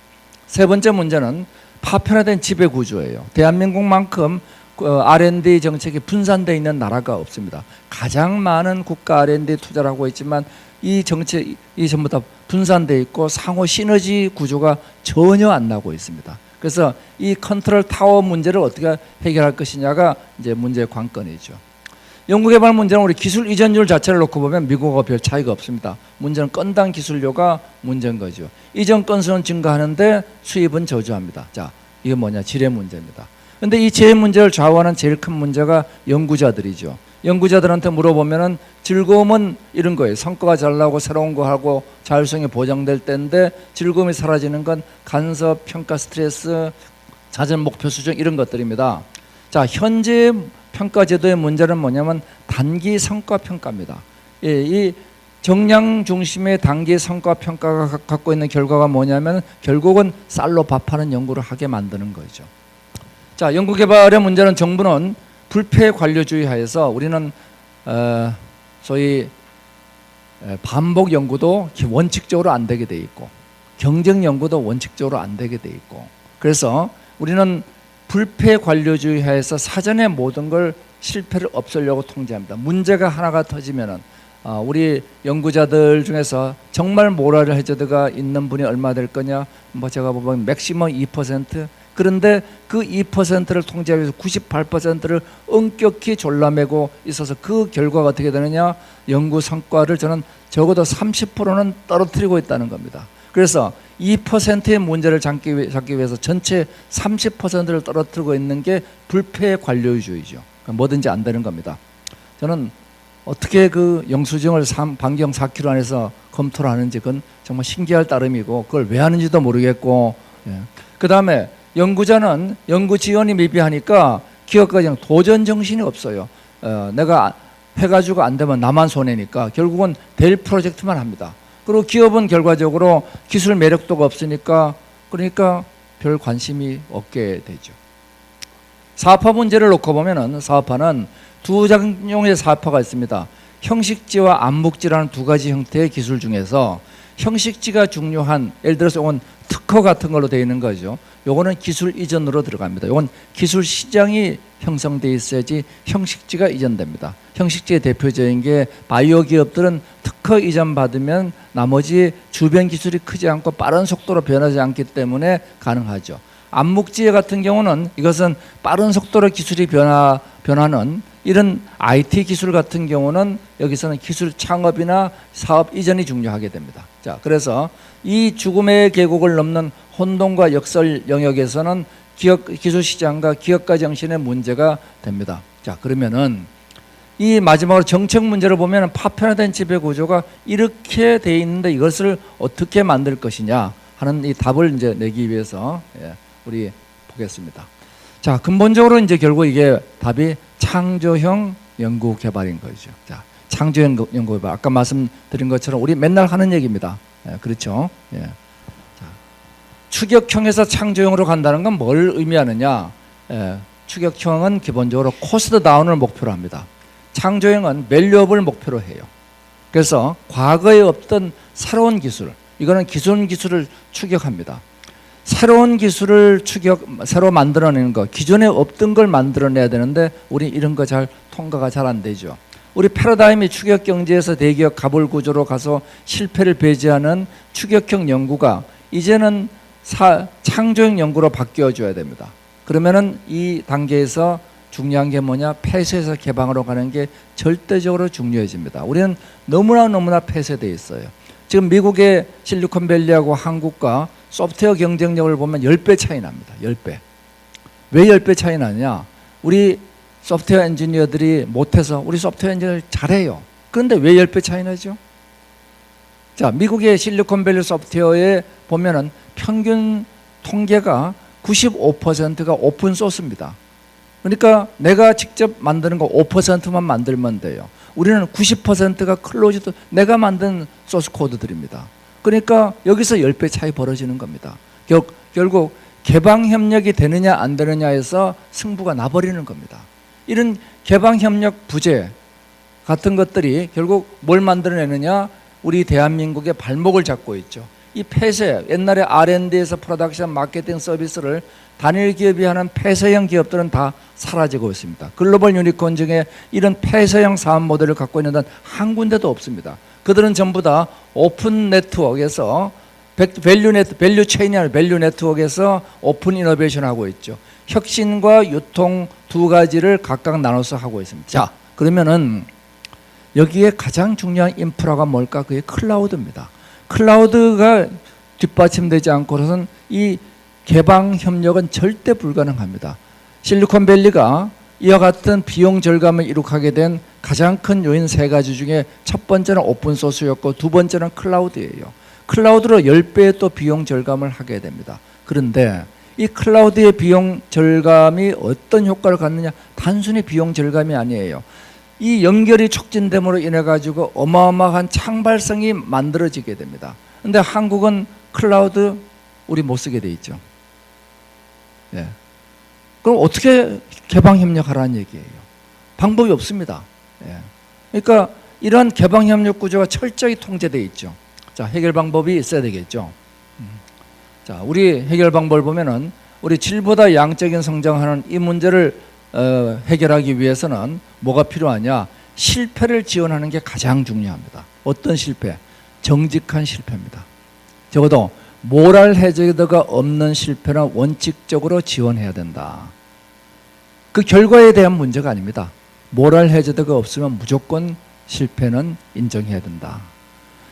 세 번째 문제는 파편화된 지배 구조예요. 대한민국만큼 R&D 정책이 분산되어 있는 나라가 없습니다. 가장 많은 국가 R&D 투자를 하고 있지만 이 정책이 전부 다 분산되어 있고 상호 시너지 구조가 전혀 안 나고 있습니다. 그래서 이 컨트롤 타워 문제를 어떻게 해결할 것이냐가 이제 문제의 관건이죠. 연구개발 문제는 우리 기술 이전율 자체를 놓고 보면 미국과 별 차이가 없습니다. 문제는 건당 기술료가 문제인 거죠. 이전 건수는 증가하는데 수입은 저조합니다. 자, 이게 뭐냐? 질의 문제입니다. 그런데 이 질의 문제를 좌우하는 제일 큰 문제가 연구자들이죠. 연구자들한테 물어보면은 즐거움은 이런 거예요. 성과가 잘 나고 새로운 거 하고 자율성이 보장될 때인데 즐거움이 사라지는 건 간섭, 평가 스트레스, 자전 목표 수정 이런 것들입니다. 자, 현재 평가 제도의 문제는 뭐냐면 단기 성과 평가입니다. 예, 이 정량 중심의 단기 성과 평가가 갖고 있는 결과가 뭐냐면 결국은 쌀로 밥하는 연구를 하게 만드는 거죠. 자, 연구개발의 문제는 정부는 불패 관료주의 하에서 우리는 소위 반복 연구도 원칙적으로 안 되게 돼 있고 경쟁 연구도 원칙적으로 안 되게 돼 있고 그래서 우리는 불패 관료주의 하에서 사전에 모든 걸 실패를 없애려고 통제합니다. 문제가 하나가 터지면은 우리 연구자들 중에서 정말 모랄 해저드가 있는 분이 얼마 될 거냐? 뭐 제가 보면 맥시멈 2%. 그런데 그 2%를 통제하기 위해서 98%를 엄격히 졸라매고 있어서 그 결과가 어떻게 되느냐? 연구 성과를 저는 적어도 30%는 떨어뜨리고 있다는 겁니다. 그래서 2%의 문제를 잡기 위해서 전체 30%를 떨어뜨리고 있는 게 불패 관료주의죠. 뭐든지 안 되는 겁니다. 저는 어떻게 그 영수증을 반경 4km 안에서 검토를 하는지 그건 정말 신기할 따름이고 그걸 왜 하는지도 모르겠고 그 다음에 연구자는 연구 지원이 미비하니까 기업가 그냥 도전 정신이 없어요. 내가 해가지고 안 되면 나만 손해니까 결국은 될 프로젝트만 합니다. 그리고 기업은 결과적으로 기술 매력도가 없으니까 그러니까 별 관심이 없게 되죠. 사업화 문제를 놓고 보면은 사업화는 두 종류의 사업화가 있습니다. 형식지와 암묵지라는 두 가지 형태의 기술 중에서 형식지가 중요한 예를 들어서 이건 특허 같은 걸로 되어 있는 거죠. 요거는 기술 이전으로 들어갑니다. 요건 기술 시장이 형성돼 있어야지 형식지가 이전됩니다. 형식지의 대표적인 게 바이오 기업들은 특허 이전 받으면 나머지 주변 기술이 크지 않고 빠른 속도로 변하지 않기 때문에 가능하죠. 암묵지 같은 경우는 이것은 빠른 속도로 기술이 변하는 이런 IT 기술 같은 경우는 여기서는 기술 창업이나 사업 이전이 중요하게 됩니다. 자, 그래서 이 죽음의 계곡을 넘는 혼돈과 역설 영역에서는 기술 시장과 기업가 정신의 문제가 됩니다. 자, 그러면은 이 마지막으로 정책 문제를 보면 파편화된 지배 구조가 이렇게 돼 있는데 이것을 어떻게 만들 것이냐 하는 이 답을 이제 내기 위해서 우리 보겠습니다. 자, 근본적으로 이제 결국 이게 답이 창조형 연구 개발인 거죠. 자, 창조형 연구 개발. 아까 말씀드린 것처럼 우리 맨날 하는 얘기입니다. 그렇죠? 자, 추격형에서 창조형으로 간다는 건 뭘 의미하느냐? 추격형은 기본적으로 코스트 다운을 목표로 합니다. 창조형은 밸류업을 목표로 해요. 그래서 과거에 없던 새로운 기술, 이거는 기존 기술을 추격합니다. 새로운 기술을 새로 만들어내는 거, 기존에 없던 걸 만들어내야 되는데 우리 이런 거 잘 통과가 잘 안 되죠. 우리 패러다임이 추격 경제에서 대기업 가볼 구조로 가서 실패를 배제하는 추격형 연구가 이제는 창조형 연구로 바뀌어줘야 됩니다. 그러면은 이 단계에서 중요한 게 뭐냐? 폐쇄에서 개방으로 가는 게 절대적으로 중요해집니다. 우리는 너무나 폐쇄되어 있어요. 지금 미국의 실리콘밸리하고 한국과 소프트웨어 경쟁력을 보면 10배 차이 납니다. 10배. 왜 10배 차이 나냐? 우리 소프트웨어 엔지니어들이 못해서 우리 소프트웨어 엔지니어를 잘해요. 그런데 왜 10배 차이 나죠? 자, 미국의 실리콘밸리 소프트웨어에 보면은 평균 통계가 95%가 오픈 소스입니다. 그러니까 내가 직접 만드는 거 5%만 만들면 돼요. 우리는 90%가 클로즈드 내가 만든 소스 코드들입니다. 그러니까 여기서 10배 차이 벌어지는 겁니다. 결국 개방협력이 되느냐 안 되느냐에서 승부가 나버리는 겁니다. 이런 개방협력 부재 같은 것들이 결국 뭘 만들어내느냐? 우리 대한민국의 발목을 잡고 있죠. 이 폐쇄, 옛날에 R&D에서 프로덕션 마케팅 서비스를 단일 기업이 하는 폐쇄형 기업들은 다 사라지고 있습니다. 글로벌 유니콘 중에 이런 폐쇄형 사업 모델을 갖고 있는 데는 한 군데도 없습니다. 그들은 전부 다 오픈 네트워크에서 밸류 체인이 아니라 밸류 네트워크에서 오픈 이노베이션 하고 있죠. 혁신과 유통 두 가지를 각각 나눠서 하고 있습니다. 자, 그러면은 여기에 가장 중요한 인프라가 뭘까? 그게 클라우드입니다. 클라우드가 뒷받침되지 않고서는 이 개방 협력은 절대 불가능합니다. 실리콘밸리가 이와 같은 비용 절감을 이룩하게 된 가장 큰 요인 세 가지 중에 첫 번째는 오픈소스였고 두 번째는 클라우드예요. 클라우드로 10배의 또 비용 절감을 하게 됩니다. 그런데 이 클라우드의 비용 절감이 어떤 효과를 갖느냐? 단순히 비용 절감이 아니에요. 이 연결이 촉진됨으로 인해 가지고 어마어마한 창발성이 만들어지게 됩니다. 그런데 한국은 클라우드 우리 못 쓰게 돼 있죠. 예. 그럼 어떻게 개방 협력하라는 얘기예요? 방법이 없습니다. 예. 그러니까 이러한 개방 협력 구조가 철저히 통제되어 있죠. 자, 해결 방법이 있어야 되겠죠. 자, 우리 해결 방법을 보면은 우리 질보다 양적인 성장하는 이 문제를 해결하기 위해서는 뭐가 필요하냐? 실패를 지원하는 게 가장 중요합니다. 어떤 실패? 정직한 실패입니다. 적어도 모랄 해저드가 없는 실패는 원칙적으로 지원해야 된다. 그 결과에 대한 문제가 아닙니다. 모랄 해저드가 없으면 무조건 실패는 인정해야 된다.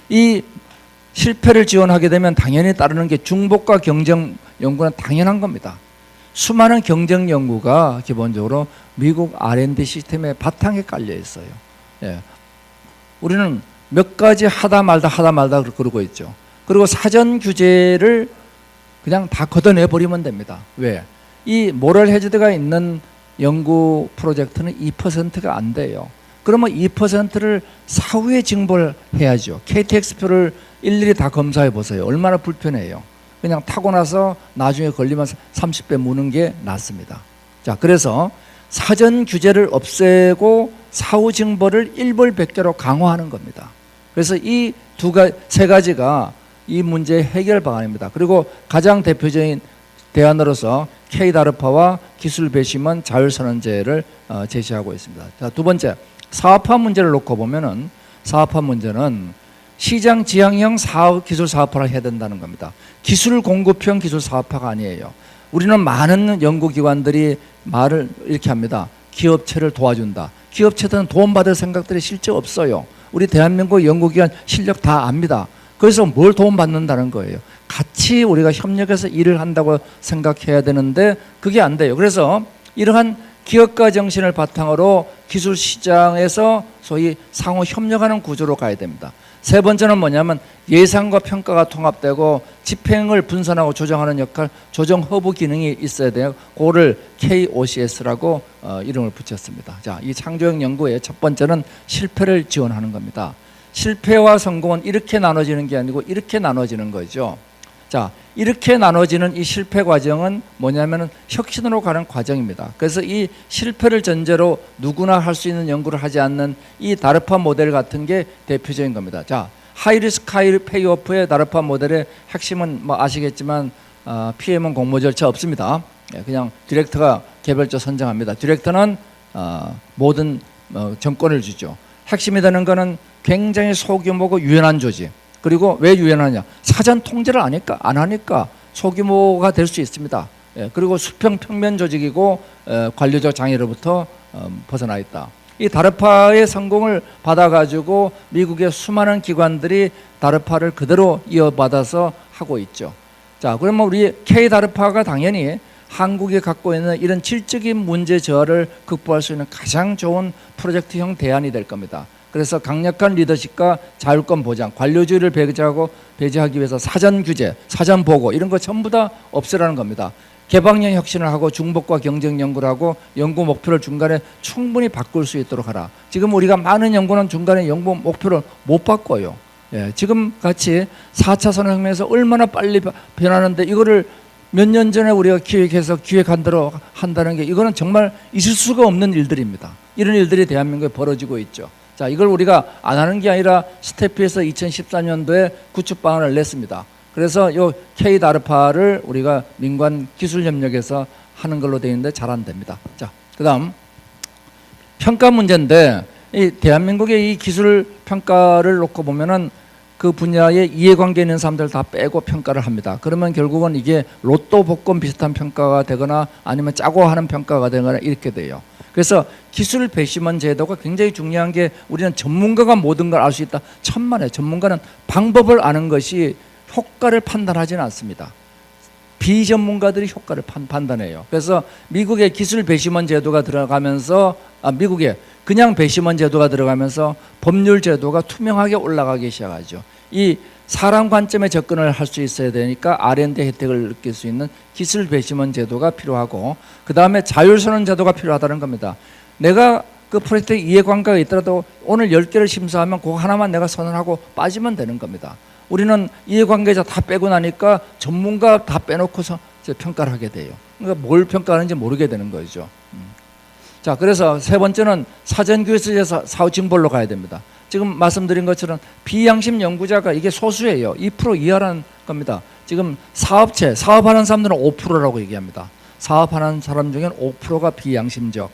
이 실패를 지원하게 되면 당연히 따르는 게 중복과 경쟁 연구는 당연한 겁니다. 수많은 경쟁 연구가 기본적으로 미국 R&D 시스템의 바탕에 깔려 있어요. 예. 우리는 몇 가지 하다 말다 그러고 있죠. 그리고 사전 규제를 그냥 다 걷어내 버리면 됩니다. 왜? 이 모럴 해저드가 있는 연구 프로젝트는 2%가 안 돼요. 그러면 2%를 사후에 징벌 해야죠. KTX표를 일일이 다 검사해 보세요. 얼마나 불편해요. 그냥 타고 나서 나중에 걸리면 30배 무는 게 낫습니다. 자, 그래서 사전 규제를 없애고 사후 징벌을 일벌백계로 강화하는 겁니다. 그래서 이 세 가지가 이 문제의 해결 방안입니다. 그리고 가장 대표적인 대안으로서 K다르파와 기술 배심원 자율선언제를 제시하고 있습니다. 자, 두 번째, 사업화 문제를 놓고 보면은 사업화 문제는 시장 지향형 기술 사업화를 해야 된다는 겁니다. 기술 공급형 기술 사업화가 아니에요. 우리는 많은 연구기관들이 말을 이렇게 합니다. 기업체를 도와준다. 기업체들은 도움받을 생각들이 실제 없어요. 우리 대한민국 연구기관 실력 다 압니다. 그래서 뭘 도움받는다는 거예요. 같이 우리가 협력해서 일을 한다고 생각해야 되는데 그게 안 돼요. 그래서 이러한 기업가 정신을 바탕으로 기술 시장에서 소위 상호 협력하는 구조로 가야 됩니다. 세 번째는 뭐냐면 예상과 평가가 통합되고 집행을 분산하고 조정하는 역할, 조정 허브 기능이 있어야 돼요. 그거를 KOCS라고 이름을 붙였습니다. 자, 이 창조형 연구의 첫 번째는 실패를 지원하는 겁니다. 실패와 성공은 이렇게 나눠지는 게 아니고 이렇게 나눠지는 거죠. 자, 이렇게 나눠지는 이 실패 과정은 뭐냐면은 혁신으로 가는 과정입니다. 그래서 이 실패를 전제로 누구나 할 수 있는 연구를 하지 않는 이 다르파 모델 같은 게 대표적인 겁니다. 자, 하이리스크 하이 페이오프의 다르파 모델의 핵심은 뭐 아시겠지만 PM은 공모 절차 없습니다. 그냥 디렉터가 개별적 선정합니다. 디렉터는 모든 정권을 주죠. 핵심이 되는 거는 굉장히 소규모고 유연한 조직. 그리고 왜 유연하냐? 사전 통제를 안 하니까 소규모가 될 수 있습니다. 그리고 수평 평면 조직이고 관료적 장애로부터 벗어나 있다. 이 다르파의 성공을 받아가지고 미국의 수많은 기관들이 다르파를 그대로 이어받아서 하고 있죠. 자, 그러면 우리 K다르파가 당연히 한국이 갖고 있는 이런 질적인 문제 저하를 극복할 수 있는 가장 좋은 프로젝트형 대안이 될 겁니다. 그래서 강력한 리더십과 자율권 보장, 관료주의를 배제하기 위해서 사전 규제, 사전 보고 이런 거 전부 다 없애라는 겁니다. 개방형 혁신을 하고 중복과 경쟁 연구를 하고 연구 목표를 중간에 충분히 바꿀 수 있도록 하라. 지금 우리가 많은 연구는 중간에 연구 목표를 못 바꿔요. 지금 같이 4차 산업혁명에서 얼마나 빨리 변하는데 이거를 몇 년 전에 우리가 기획해서 기획한 대로 한다는 게 이거는 정말 있을 수가 없는 일들입니다. 이런 일들이 대한민국에 벌어지고 있죠. 자, 이걸 우리가 안 하는 게 아니라 스태피에서 2014년도에 구축 방안을 냈습니다. 그래서 요 K다르파를 우리가 민관 기술협력에서 하는 걸로 되어 있는데 잘 안 됩니다. 자, 그다음 평가 문제인데 이 대한민국의 이 기술 평가를 놓고 보면은 그 분야에 이해관계 있는 사람들 다 빼고 평가를 합니다. 그러면 결국은 이게 로또 복권 비슷한 평가가 되거나 아니면 짜고 하는 평가가 되거나 이렇게 돼요. 그래서 기술 배심원 제도가 굉장히 중요한 게 우리는 전문가가 모든 걸 알 수 있다. 천만에 전문가는 방법을 아는 것이 효과를 판단하지는 않습니다. 비전문가들이 효과를 판단해요. 그래서 미국의 기술 배심원 제도가 들어가면서 미국의 그냥 배심원 제도가 들어가면서 법률 제도가 투명하게 올라가기 시작하죠. 이 사람 관점에 접근을 할 수 있어야 되니까 R&D 혜택을 느낄 수 있는 기술 배심원 제도가 필요하고, 그 다음에 자율선언 제도가 필요하다는 겁니다. 내가 그 프로젝트에 이해관계가 있더라도 오늘 10개를 심사하면 그거 하나만 내가 선언하고 빠지면 되는 겁니다. 우리는 이해관계자 다 빼고 나니까 전문가 다 빼놓고서 평가를 하게 돼요. 그러니까 뭘 평가하는지 모르게 되는 거죠. 자, 그래서 세 번째는 사전교육에서 사후징벌로 가야 됩니다. 지금 말씀드린 것처럼 비양심 연구자가 이게 소수예요. 2% 이하라는 겁니다. 지금 사업체, 사업하는 사람들은 5%라고 얘기합니다. 사업하는 사람 중에는 5%가 비양심적,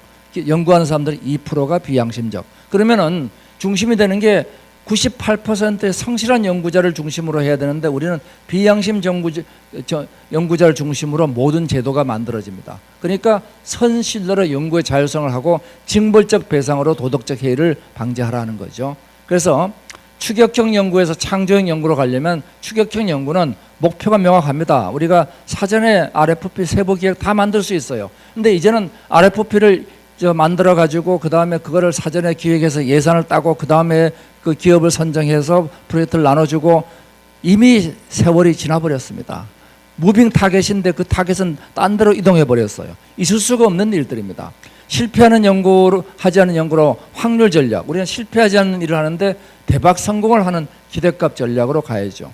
연구하는 사람들은 2%가 비양심적. 그러면은 중심이 되는 게 98%의 성실한 연구자를 중심으로 해야 되는데 우리는 비양심 연구자를 중심으로 모든 제도가 만들어집니다. 그러니까 선실로 연구의 자율성을 하고 징벌적 배상으로 도덕적 해이를 방지하라는 거죠. 그래서 추격형 연구에서 창조형 연구로 가려면 추격형 연구는 목표가 명확합니다. 우리가 사전에 RFP 세부 기획 다 만들 수 있어요. 근데 이제는 RFP를 만들어 가지고 그 다음에 그거를 사전에 기획해서 예산을 따고 그 다음에 그 기업을 선정해서 프로젝트를 나눠주고 이미 세월이 지나버렸습니다. 무빙 타겟인데 그 타겟은 딴 데로 이동해 버렸어요. 있을 수가 없는 일들입니다. 실패하는 연구로 하지 않은 연구로 확률 전략, 우리는 실패하지 않는 일을 하는데 대박 성공을 하는 기대값 전략으로 가야죠.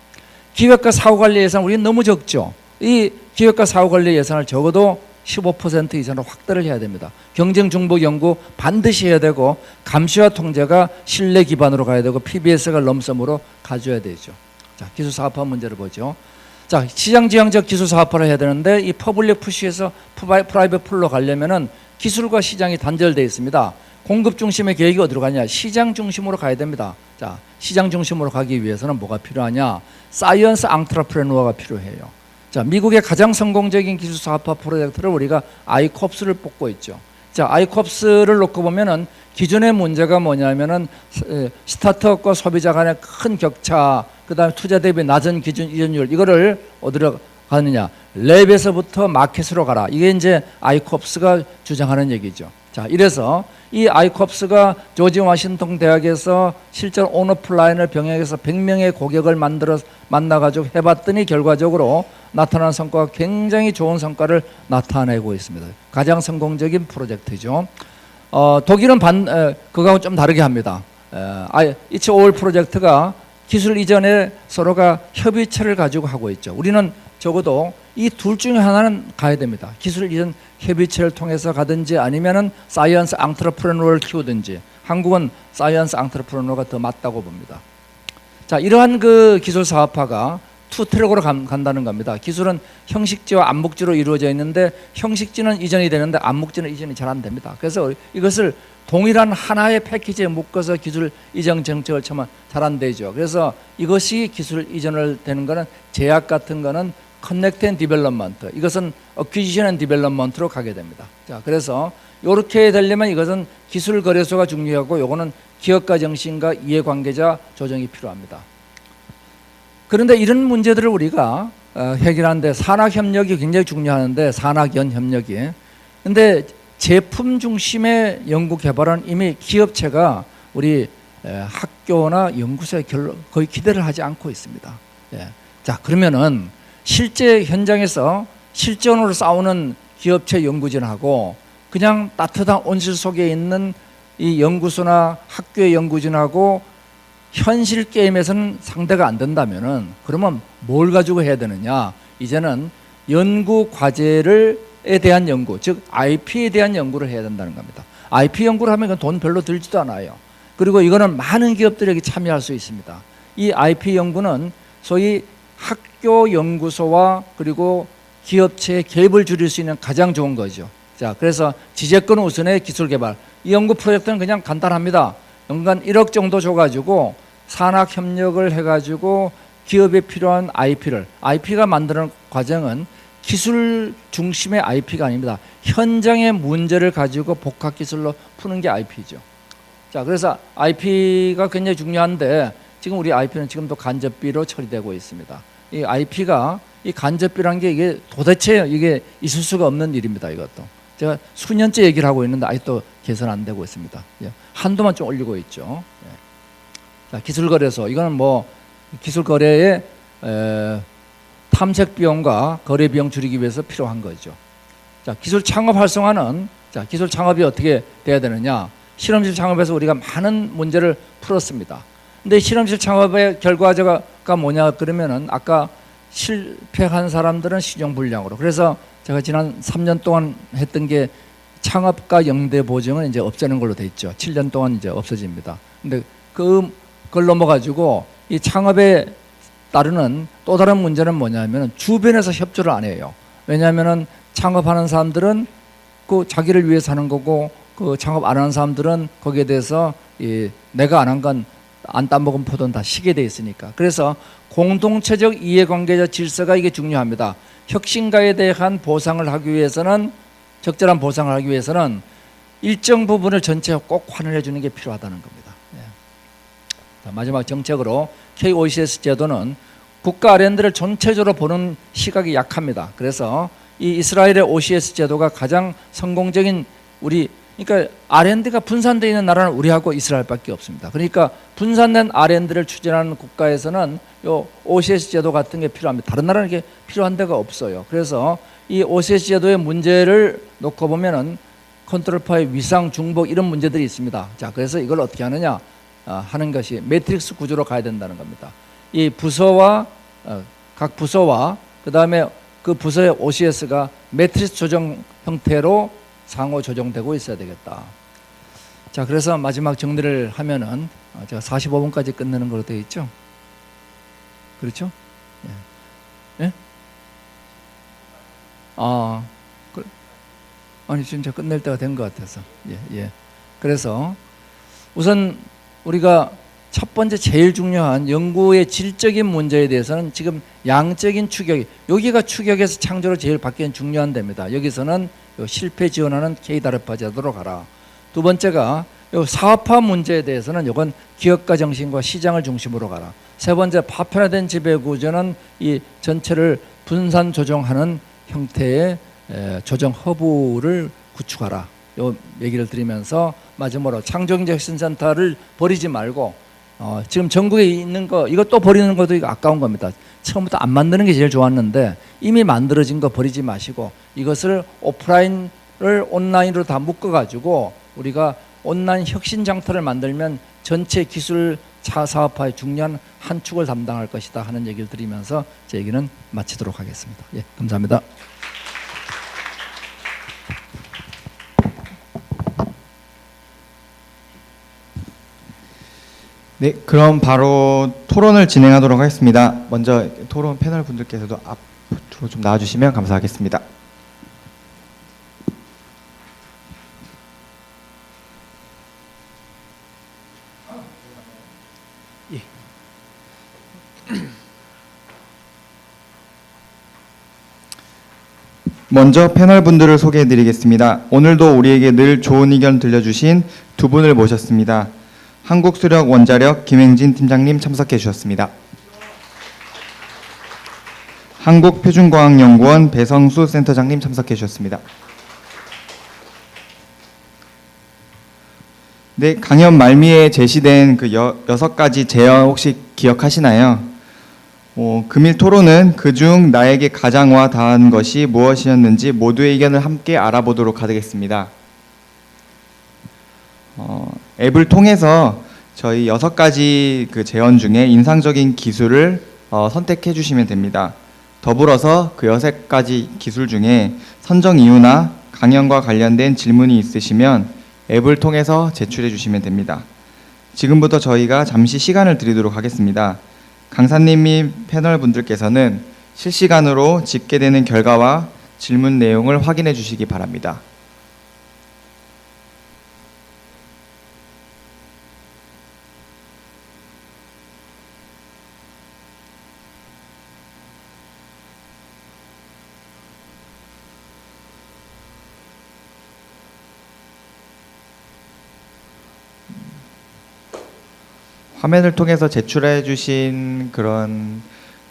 기획과 사후관리 예산 우리는 너무 적죠. 이 기획과 사후관리 예산을 적어도 15% 이상으로 확대를 해야 됩니다. 경쟁 중복 연구 반드시 해야 되고 감시와 통제가 신뢰 기반으로 가야 되고 PBS가 럼섬으로 가져야 되죠. 자, 기술 사업화 문제를 보죠. 자, 시장 지향적 기술 사업화를 해야 되는데 이 퍼블릭 푸시에서 프라이빗 풀로 가려면은 기술과 시장이 단절되어 있습니다. 공급 중심의 계획이 어디로 가냐? 시장 중심으로 가야 됩니다. 자, 시장 중심으로 가기 위해서는 뭐가 필요하냐? 사이언스 앙트러프레누어가 필요해요. 자, 미국의 가장 성공적인 기술 사업화 프로젝트를 우리가 아이콥스를 뽑고 있죠. 자, 아이콥스를 놓고 보면은 기존의 문제가 뭐냐면은 스타트업과 소비자 간의 큰 격차, 그다음에 투자 대비 낮은 기준 이전율, 이거를 어디로 가느냐? 랩에서부터 마켓으로 가라. 이게 이제 아이콥스가 주장하는 얘기죠. 자, 이래서 이 아이콥스가 조지 워싱턴 대학에서 실제로 온오프라인을 병행해서 100명의 고객을 만나가지고 해봤더니 결과적으로 나타난 성과가 굉장히 좋은 성과를 나타내고 있습니다. 가장 성공적인 프로젝트죠. 독일은 그거하고 좀 다르게 합니다. It's All 프로젝트가 기술 이전에 서로가 협의체를 가지고 하고 있죠. 우리는 적어도 이 둘 중에 하나는 가야 됩니다. 기술 이전 협의체를 통해서 가든지 아니면은 사이언스 앙트러프레너를 키우든지. 한국은 사이언스 앙트러프레너가 더 맞다고 봅니다. 자, 이러한 그 기술 사업화가 투 트랙으로 간다는 겁니다. 기술은 형식지와 암묵지로 이루어져 있는데 형식지는 이전이 되는데 암묵지는 이전이 잘 안 됩니다. 그래서 이것을 동일한 하나의 패키지에 묶어서 기술 이전 정책을 처면 잘 안 되죠. 그래서 이것이 기술 이전을 되는 거는 제약 같은 거는 커넥트 앤 디벨롭먼트, 이것은 어퀴지션 앤 디벨롭먼트로 가게 됩니다. 자, 그래서 이렇게 되려면 이것은 기술 거래소가 중요하고 요거는 기업가 정신과 이해관계자 조정이 필요합니다. 그런데 이런 문제들을 우리가 해결하는데 산학협력이 굉장히 중요하는데 산학연 협력이, 근데 제품 중심의 연구 개발은 이미 기업체가 우리 학교나 연구소에 거의 기대를 하지 않고 있습니다. 예. 자, 그러면은 실제 현장에서 실전으로 싸우는 기업체 연구진하고 그냥 따뜻한 온실 속에 있는 이 연구소나 학교의 연구진하고 현실 게임에서는 상대가 안 된다면은 그러면 뭘 가지고 해야 되느냐? 이제는 연구 과제에 대한 연구, 즉 IP에 대한 연구를 해야 된다는 겁니다. IP 연구를 하면 이건 돈 별로 들지도 않아요. 그리고 이거는 많은 기업들에게 참여할 수 있습니다. 이 IP 연구는 소위 학교 연구소와 그리고 기업체의 갭을 줄일 수 있는 가장 좋은 거죠. 자, 그래서 지재권 우선의 기술 개발. 이 연구 프로젝트는 그냥 간단합니다. 연간 1억 정도 줘가지고 산학 협력을 해가지고 기업에 필요한 IP가 만드는 과정은 기술 중심의 IP가 아닙니다. 현장의 문제를 가지고 복합 기술로 푸는 게 IP죠. 자, 그래서 IP가 굉장히 중요한데 지금 우리 IP는 지금도 간접비로 처리되고 있습니다. 이 IP가 이 간접비라는 게 이게 도대체 이게 있을 수가 없는 일입니다. 이것도. 제가 수년째 얘기를 하고 있는데 아직도 개선 안 되고 있습니다. 예. 한도만 좀 올리고 있죠. 예. 자, 기술거래소 이거는 뭐 기술거래의 탐색 비용과 거래 비용 줄이기 위해서 필요한 거죠. 자, 기술 창업 활성화는 자, 기술 창업이 어떻게 돼야 되느냐? 실험실 창업에서 우리가 많은 문제를 풀었습니다. 근데 실험실 창업의 결과가 뭐냐 그러면은 아까 실패한 사람들은 신용 불량으로. 그래서 제가 지난 3년 동안 했던 게 창업가 영대 보증은 이제 없애는 걸로 돼 있죠. 7년 동안 이제 없어집니다. 근데 그걸 넘어가지고 이 창업에 따르는 또 다른 문제는 뭐냐면은 주변에서 협조를 안 해요. 왜냐하면은 창업하는 사람들은 그 자기를 위해서 하는 거고 그 창업 안 하는 사람들은 거기에 대해서 내가 안 한 건 안 따먹은 포도는 다 시게 돼 있으니까. 그래서 공동체적 이해관계적 질서가 이게 중요합니다. 혁신가에 대한 보상을 하기 위해서는 적절한 보상을 하기 위해서는 일정 부분을 전체 꼭 환원해 주는 게 필요하다는 겁니다. 예. 자, 마지막 정책으로 KOCS 제도는 국가 R&D를 전체적으로 보는 시각이 약합니다. 그래서 이 이스라엘의 OCS 제도가 가장 성공적인 그러니까 R&D가 분산되어 있는 나라는 우리하고 이스라엘밖에 없습니다. 그러니까 분산된 R&D를 추진하는 국가에서는 요 OCS 제도 같은 게 필요합니다. 다른 나라는 이게 필요한 데가 없어요. 그래서 이 OCS 제도의 문제를 놓고 보면은 컨트롤 파의 위상, 중복 이런 문제들이 있습니다. 자, 그래서 이걸 어떻게 하느냐 하는 것이 매트릭스 구조로 가야 된다는 겁니다. 이 부서와 각 부서와 그 다음에 그 부서의 OCS가 매트리스 조정 형태로 상호 조정되고 있어야 되겠다. 자, 그래서 마지막 정리를 하면은 제가 45분까지 끝내는 걸로 되어 있죠. 그렇죠? 예? 예? 아니 진짜 끝낼 때가 된 것 같아서. 예. 그래서 우선 우리가 첫 번째 제일 중요한 연구의 질적인 문제에 대해서는 지금 양적인 추격, 여기가 추격에서 창조로 제일 받기엔 중요한 데입니다. 여기서는 실패 지원하는 K다르파 제도로 가라. 두 번째가 사업화 문제에 대해서는 이건 기업가 정신과 시장을 중심으로 가라. 세 번째 파편화된 지배 구조는 이 전체를 분산 조정하는 형태의 조정 허브를 구축하라. 요 얘기를 드리면서 마지막으로 창조경제혁신센터를 버리지 말고 지금 전국에 있는 거 이거 또 버리는 것도 이거 아까운 겁니다. 처음부터 안 만드는 게 제일 좋았는데 이미 만들어진 거 버리지 마시고 이것을 오프라인을 온라인으로 다 묶어가지고 우리가 온라인 혁신 장터를 만들면 전체 기술 사업화의 중요한 한 축을 담당할 것이다 하는 얘기를 드리면서 제 얘기는 마치도록 하겠습니다. 예, 감사합니다.
네, 그럼 바로 토론을 진행하도록 하겠습니다. 먼저 토론 패널 분들께서도 앞으로 좀 나와주시면 감사하겠습니다.
예.
먼저 패널 분들을 소개해드리겠습니다. 오늘도 우리에게 늘 좋은 의견 들려주신 두 분을 모셨습니다. 한국수력원자력 김행진 팀장님 참석해 주셨습니다. 한국표준과학연구원 배성수 센터장님 참석해 주셨습니다. 네, 강연 말미에 제시된 그 6가지 제안 혹시 기억하시나요? 금일 토론은 그중 나에게 가장 와 닿은 것이 무엇이었는지 모두의 의견을 함께 알아보도록 하겠습니다. 앱을 통해서 저희 6가지 그 제언 중에 인상적인 기술을 선택해 주시면 됩니다. 더불어서 그 6가지 기술 중에 선정 이유나 강연과 관련된 질문이 있으시면 앱을 통해서 제출해 주시면 됩니다. 지금부터 저희가 잠시 시간을 드리도록 하겠습니다. 강사님 및 패널 분들께서는 실시간으로 집계되는 결과와 질문 내용을 확인해 주시기 바랍니다. 화면을 통해서 제출해 주신 그런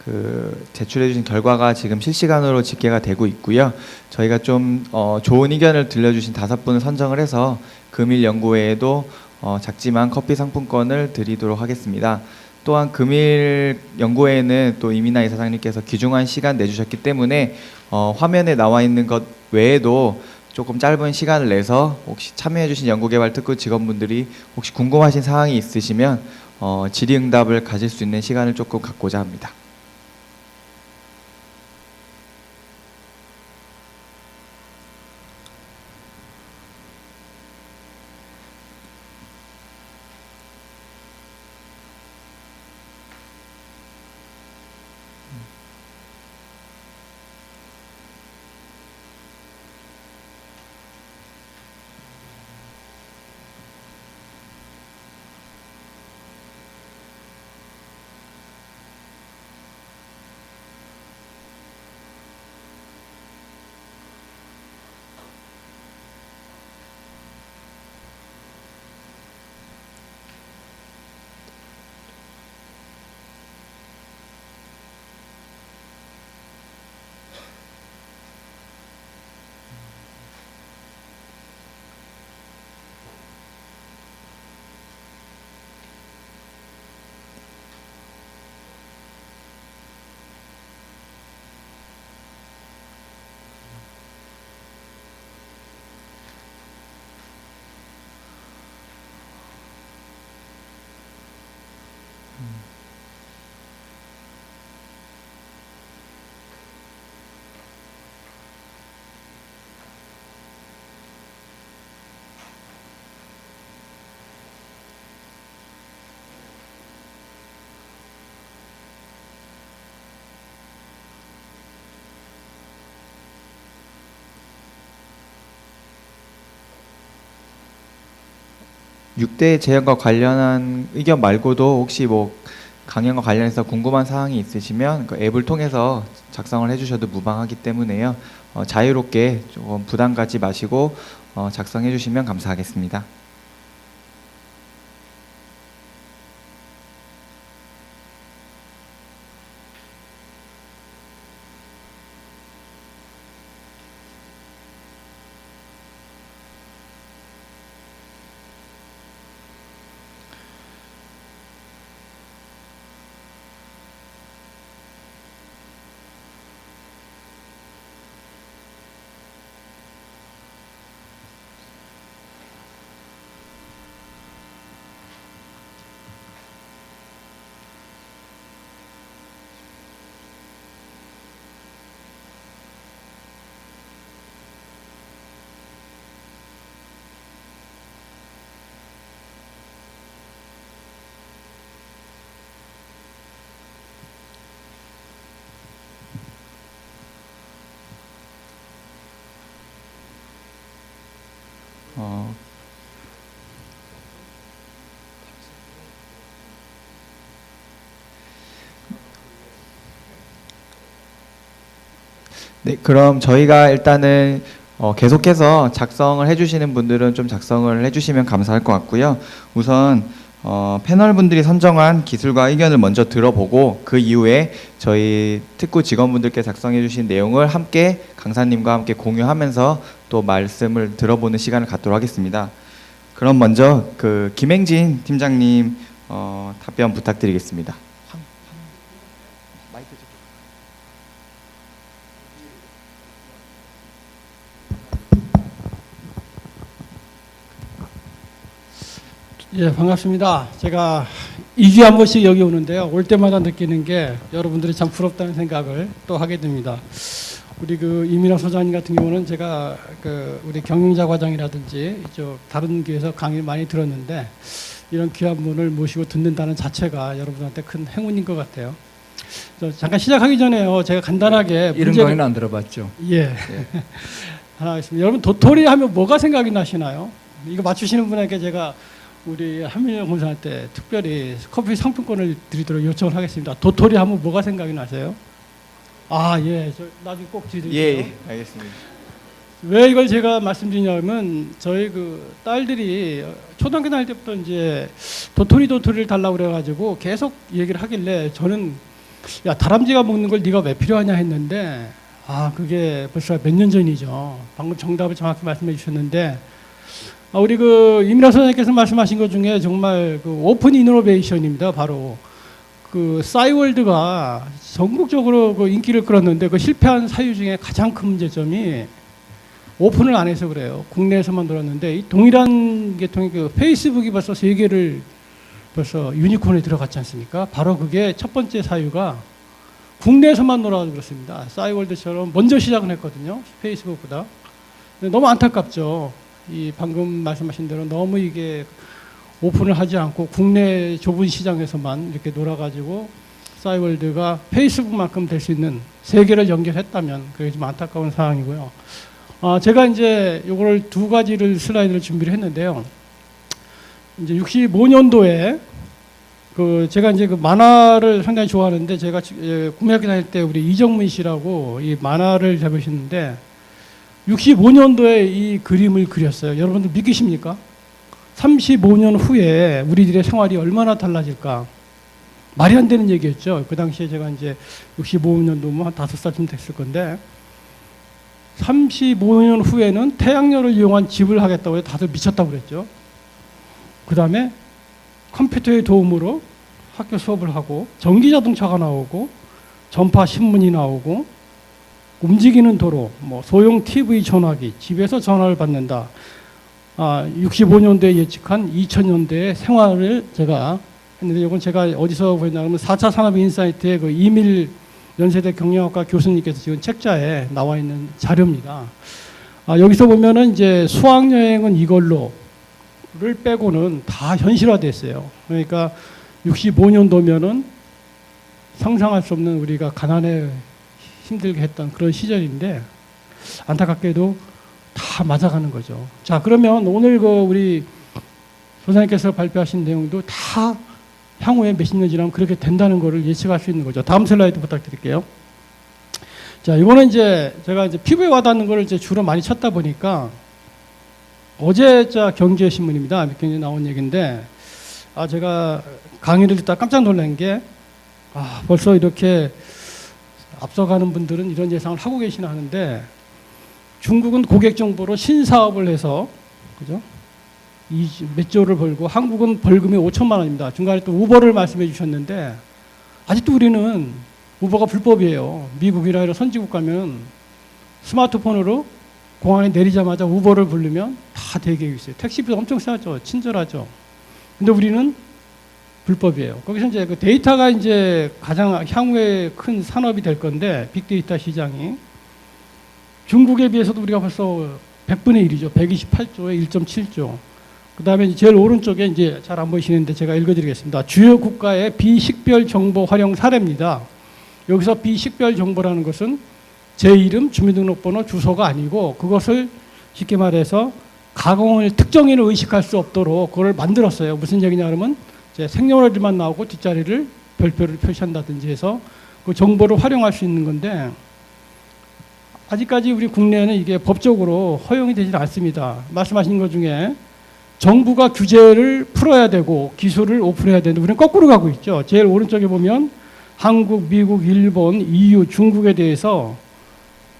그 제출해 주신 결과가 지금 실시간으로 집계가 되고 있고요. 저희가 좀 좋은 의견을 들려주신 5분을 선정을 해서 금일 연구회에도 작지만 커피 상품권을 드리도록 하겠습니다. 또한 금일 연구회에는 또 이민아 이사장님께서 귀중한 시간 내주셨기 때문에 화면에 나와 있는 것 외에도 조금 짧은 시간을 내서 혹시 참여해주신 연구개발특구 직원분들이 혹시 궁금하신 사항이 있으시면 질의응답을 가질 수 있는 시간을 조금 갖고자 합니다. 육 대 제한과 관련한 의견 말고도 혹시 뭐 강연과 관련해서 궁금한 사항이 있으시면 그 앱을 통해서 작성을 해주셔도 무방하기 때문에요. 자유롭게 조금 부담 갖지 마시고 작성해 주시면 감사하겠습니다. 네, 그럼 저희가 일단은 계속해서 작성을 해주시는 분들은 좀 작성을 해주시면 감사할 것 같고요. 우선 패널 분들이 선정한 기술과 의견을 먼저 들어보고 그 이후에 저희 특구 직원분들께 작성해 주신 내용을 함께 강사님과 함께 공유하면서 또 말씀을 들어보는 시간을 갖도록 하겠습니다. 그럼 먼저 그 김행진 팀장님 답변 부탁드리겠습니다.
예, 반갑습니다. 제가 2주에 한 번씩 여기 오는데요. 올 때마다 느끼는 게 여러분들이 참 부럽다는 생각을 또 하게 됩니다. 우리 그 이민아 소장님 같은 경우는 제가 그 우리 경영자 과정이라든지 이쪽 다른 교회에서 강의를 많이 들었는데 이런 귀한 분을 모시고 듣는다는 자체가 여러분한테 큰 행운인 것 같아요. 잠깐 시작하기 전에요. 제가 간단하게
이런 강의는 안 들어봤죠.
예. 하나 하겠습니다. 여러분 도토리 하면 뭐가 생각이 나시나요? 이거 맞추시는 분에게 제가 우리 한민영 공사한테 특별히 커피 상품권을 드리도록 요청을 하겠습니다. 도토리 하면 뭐가 생각이 나세요? 아, 예. 저 나중에 꼭 드릴게요.
예, 알겠습니다.
왜 이걸 제가 말씀드리냐면 저희 그 딸들이 초등학교 다닐 때부터 이제 도토리를 달라고 그래가지고 계속 얘기를 하길래 저는 야, 다람쥐가 먹는 걸 네가 왜 필요하냐 했는데, 그게 벌써 몇 년 전이죠. 방금 정답을 정확히 말씀해 주셨는데, 우리 그 이민아 소장님께서 말씀하신 것 중에 정말 그 오픈 이노베이션입니다. 바로 그 싸이월드가 전국적으로 그 인기를 끌었는데 그 실패한 사유 중에 가장 큰 문제점이 오픈을 안 해서 그래요. 국내에서만 돌았는데 이 동일한 계통의 그 페이스북이 벌써 세계를 벌써 유니콘에 들어갔지 않습니까? 바로 그게 첫 번째 사유가 국내에서만 놀아서 그렇습니다. 싸이월드처럼 먼저 시작을 했거든요. 페이스북보다. 근데 너무 안타깝죠. 이 방금 말씀하신 대로 너무 이게 오픈을 하지 않고 국내 좁은 시장에서만 이렇게 놀아가지고 싸이월드가 페이스북만큼 될 수 있는 세계를 연결했다면 그게 좀 안타까운 상황이고요. 제가 이제 요걸 두 가지를 슬라이드를 준비를 했는데요. 이제 65년도에 그 제가 이제 그 만화를 상당히 좋아하는데 제가 국민학교 다닐 때 우리 이정문 씨라고 이 만화를 잡으시는데 65년도에 이 그림을 그렸어요. 여러분들 믿기십니까? 35년 후에 우리들의 생활이 얼마나 달라질까? 말이 안 되는 얘기였죠. 그 당시에 제가 이제 65년도면 한 5살쯤 됐을 건데 35년 후에는 태양열을 이용한 집을 하겠다고 해서 다들 미쳤다고 그랬죠. 그 다음에 컴퓨터의 도움으로 학교 수업을 하고 전기자동차가 나오고 전파 신문이 나오고 움직이는 도로, 뭐 소형 TV 전화기, 집에서 전화를 받는다. 65년도에 예측한 2000년대의 생활을 제가 했는데 이건 제가 어디서 보였냐면 4차 산업인사이트의 그 이밀 연세대 경영학과 교수님께서 지금 책자에 나와 있는 자료입니다. 여기서 보면은 이제 수학여행은 이걸로를 빼고는 다 현실화됐어요. 그러니까 65년도면은 상상할 수 없는 우리가 가난에 힘들게 했던 그런 시절인데 안타깝게도 다 맞아가는 거죠. 자, 그러면 오늘 그 우리 소장님께서 발표하신 내용도 다 향후에 몇십 년 지나면 그렇게 된다는 것을 예측할 수 있는 거죠. 다음 슬라이드 부탁드릴게요. 자, 이거는 이제 제가 이제 피부에 와닿는 거를 이제 주로 많이 찾다 보니까 어제 경제신문입니다. 경제 나온 얘기인데 제가 강의를 듣다 깜짝 놀란 게 벌써 이렇게 앞서가는 분들은 이런 예상을 하고 계시나 하는데 중국은 고객 정보로 신사업을 해서 그죠? 몇 조를 벌고 한국은 벌금이 5천만 원입니다. 중간에 또 우버를 말씀해 주셨는데 아직도 우리는 우버가 불법이에요. 미국이나 이런 선진국 가면 스마트폰으로 공항에 내리자마자 우버를 부르면 다 대기하고 있어요. 택시비도 엄청 싸죠. 친절하죠. 근데 우리는 불법이에요. 거기서 이제 그 데이터가 이제 가장 향후에 큰 산업이 될 건데 빅데이터 시장이 중국에 비해서도 우리가 벌써 100분의 1이죠. 128조에 1.7조. 그 다음에 제일 오른쪽에 이제 잘 안 보이시는데 제가 읽어드리겠습니다. 주요 국가의 비식별 정보 활용 사례입니다. 여기서 비식별 정보라는 것은 제 이름, 주민등록번호, 주소가 아니고 그것을 쉽게 말해서 가공을 특정인을 의식할 수 없도록 그걸 만들었어요. 무슨 얘기냐 그러면 이제 생년월일만 나오고 뒷자리를 별표를 표시한다든지 해서 그 정보를 활용할 수 있는 건데 아직까지 우리 국내에는 이게 법적으로 허용이 되지 않습니다. 말씀하신 것 중에 정부가 규제를 풀어야 되고 기술을 오픈해야 되는데 우리는 거꾸로 가고 있죠. 제일 오른쪽에 보면 한국, 미국, 일본, EU, 중국에 대해서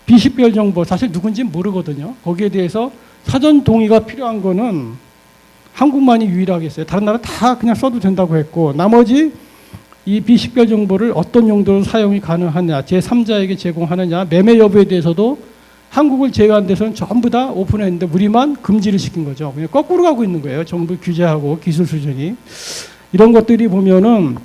비식별 정보 사실 누군지 모르거든요. 거기에 대해서 사전 동의가 필요한 거는 한국만이 유일하게 했어요. 다른 나라 다 그냥 써도 된다고 했고 나머지 이 비식별 정보를 어떤 용도로 사용이 가능하냐, 제3자에게 제공하느냐, 매매 여부에 대해서도 한국을 제외한 데서는 전부 다 오픈했는데 우리만 금지를 시킨 거죠. 그냥 거꾸로 가고 있는 거예요. 정부 규제하고 기술 수준이. 이런 것들이 보면은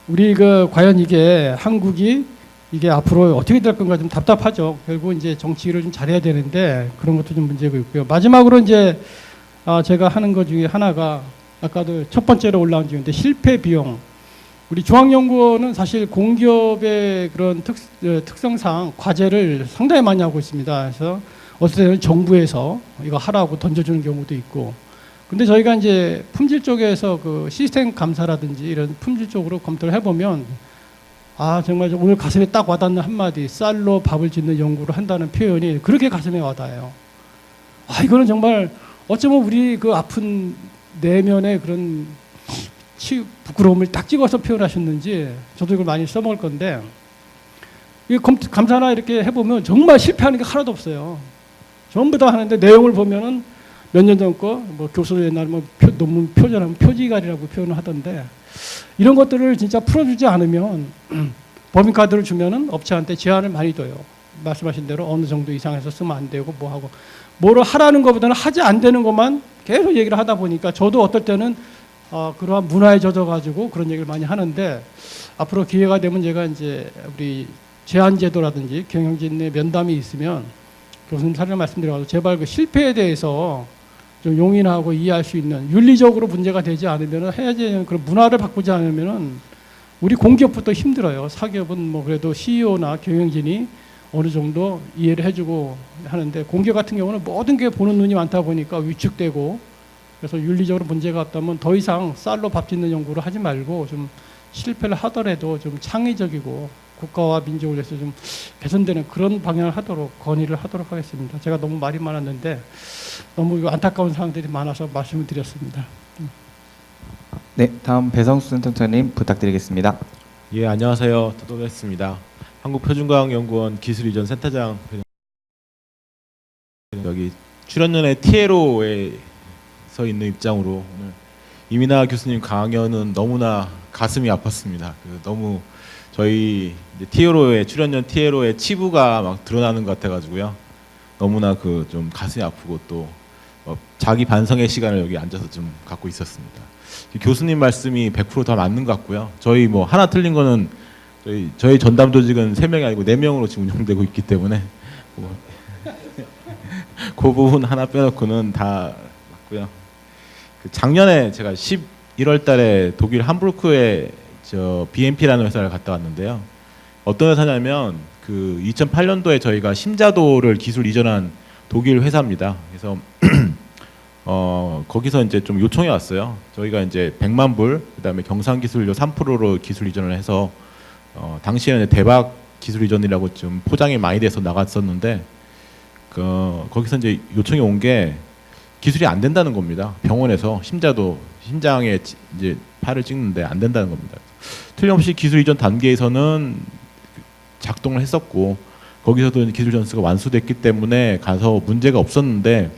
우리 과연 이게 한국이 이게 앞으로 어떻게 될 건가 좀 답답하죠. 결국 이제 정치를 좀 잘해야 되는데 그런 것도 좀 문제가 있고요. 마지막으로 이제 제가 하는 것 중에 하나가 아까도 첫 번째로 올라온 중인데 실패 비용. 우리 중앙연구원은 사실 공기업의 그런 특성상 과제를 상당히 많이 하고 있습니다. 그래서 어떨 때는 정부에서 이거 하라고 던져주는 경우도 있고. 근데 저희가 이제 품질 쪽에서 그 시스템 감사라든지 이런 품질 쪽으로 검토를 해보면 정말 오늘 가슴에 딱 와닿는 한마디 쌀로 밥을 짓는 연구를 한다는 표현이 그렇게 가슴에 와닿아요. 이거는 정말 어쩌면 우리 그 아픈 내면의 그런 부끄러움을 딱 찍어서 표현하셨는지 저도 이걸 많이 써먹을 건데 이 감사나 이렇게 해보면 정말 실패하는 게 하나도 없어요. 전부 다 하는데 내용을 보면은 몇 년 전 거 뭐 교수 옛날 뭐 논문 표절하면 표지갈이라고 표현을 하던데 이런 것들을 진짜 풀어주지 않으면 법인카드를 주면은 업체한테 제한을 많이 둬요. 말씀하신 대로 어느 정도 이상해서 쓰면 안 되고 뭐 하고 뭐를 하라는 것보다는 하지 안 되는 것만 계속 얘기를 하다 보니까 저도 어떨 때는 그러한 문화에 젖어가지고 그런 얘기를 많이 하는데 앞으로 기회가 되면 제가 이제 우리 제한제도라든지 경영진 내 면담이 있으면 교수님 사례를 말씀드려가지고 제발 그 실패에 대해서 좀 용인하고 이해할 수 있는 윤리적으로 문제가 되지 않으면 해야지 그런 문화를 바꾸지 않으면은 우리 공기업부터 힘들어요. 사기업은 뭐 그래도 CEO나 경영진이 어느 정도 이해를 해주고 하는데 공기업 같은 경우는 모든 게 보는 눈이 많다 보니까 위축되고 그래서 윤리적으로 문제가 없다면 더 이상 쌀로 밥 짓는 연구를 하지 말고 좀 실패를 하더라도 좀 창의적이고 국가와 민족을 위해서 좀 개선되는 그런 방향을 하도록 건의를 하도록 하겠습니다. 제가 너무 말이 많았는데 너무 안타까운 상황들이 많아서 말씀을 드렸습니다.
네, 다음 배성수 센터장님 부탁드리겠습니다.
예, 안녕하세요. 도도했습니다. 한국표준과학연구원 기술이전 센터장 여기 출연연의 TLO에 서 있는 입장으로 오늘 이민하 교수님 강연은 너무나 가슴이 아팠습니다. 너무 저희 TLO의 출연연 TLO의 치부가 막 드러나는 것 같아가지고요. 너무나 좀 가슴이 아프고 또 자기 반성의 시간을 여기 앉아서 좀 갖고 있었습니다. 교수님 말씀이 100% 다 맞는 것 같고요. 저희 뭐 하나 틀린 거는 저희 전담 조직은 3명이 아니고 4명으로 지금 운영되고 있기 때문에 그 부분 하나 빼놓고는 다 맞고요. 작년에 제가 11월 달에 독일 함부르크에 BMP라는 회사를 갔다 왔는데요. 어떤 회사냐면 2008년도에 저희가 심자도를 기술 이전한 독일 회사입니다. 그래서 거기서 이제 좀 요청이 왔어요. 저희가 이제 100만 불, 그다음에 경상기술료 3%로 기술 이전을 해서 당시에는 대박 기술 이전이라고 좀 포장이 많이 돼서 나갔었는데 거기서 이제 요청이 온 게 기술이 안 된다는 겁니다. 병원에서 심장에 이제 팔을 찍는데 안 된다는 겁니다. 틀림없이 기술 이전 단계에서는 작동을 했었고 거기서도 기술 전수가 완수됐기 때문에 가서 문제가 없었는데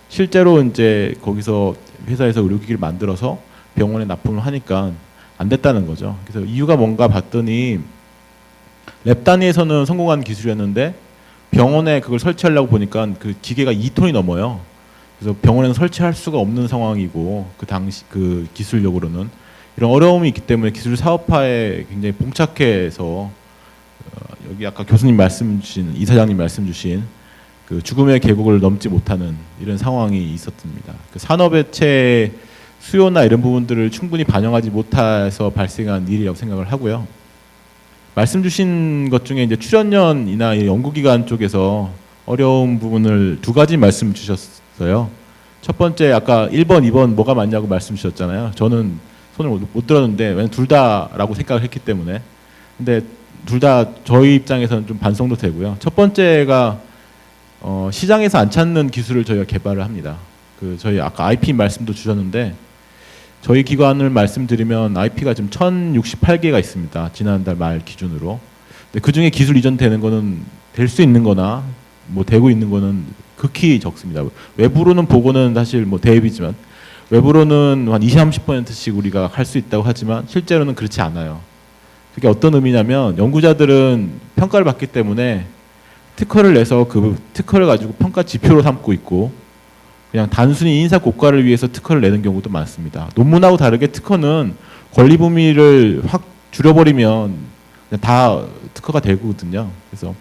실제로 이제 거기서 회사에서 의료기기를 만들어서 병원에 납품을 하니까 안 됐다는 거죠. 그래서 이유가 뭔가 봤더니 랩 단위에서는 성공한 기술이었는데 병원에 그걸 설치하려고 보니까 그 기계가 2톤이 넘어요. 그래서 병원에는 설치할 수가 없는 상황이고 그 당시 기술력으로는 이런 어려움이 있기 때문에 기술 사업화에 굉장히 봉착해서 여기 아까 교수님 말씀 주신 이사장님 말씀 주신 죽음의 계곡을 넘지 못하는 이런 상황이 있었습니다. 산업의 수요나 이런 부분들을 충분히 반영하지 못해서 발생한 일이라고 생각을 하고요. 말씀 주신 것 중에 이제 출연연이나 연구기관 쪽에서 어려운 부분을 2가지 말씀 주셨어요. 첫 번째 아까 1번, 2번 뭐가 맞냐고 말씀 주셨잖아요. 저는 손을 못 들었는데 왜냐면 둘 다라고 생각을 했기 때문에. 근데 둘 다 저희 입장에서는 좀 반성도 되고요. 첫 번째가 시장에서 안 찾는 기술을 저희가 개발을 합니다. 저희 아까 IP 말씀도 주셨는데 저희 기관을 말씀드리면 IP가 지금 1068개가 있습니다. 지난달 말 기준으로. 근데 그 중에 기술 이전되는 거는 될 수 있는 거나 뭐 되고 있는 거는 극히 적습니다. 외부로는 보고는 사실 뭐 대입이지만 외부로는 한 20-30%씩 우리가 할 수 있다고 하지만 실제로는 그렇지 않아요. 그게 어떤 의미냐면 연구자들은 평가를 받기 때문에 특허를 내서 그 특허를 가지고 평가 지표로 삼고 있고 그냥 단순히 인사 고과를 위해서 특허를 내는 경우도 많습니다. 논문하고 다르게 특허는 권리 범위를 확 줄여버리면 그냥 다 특허가 되거든요. 그래서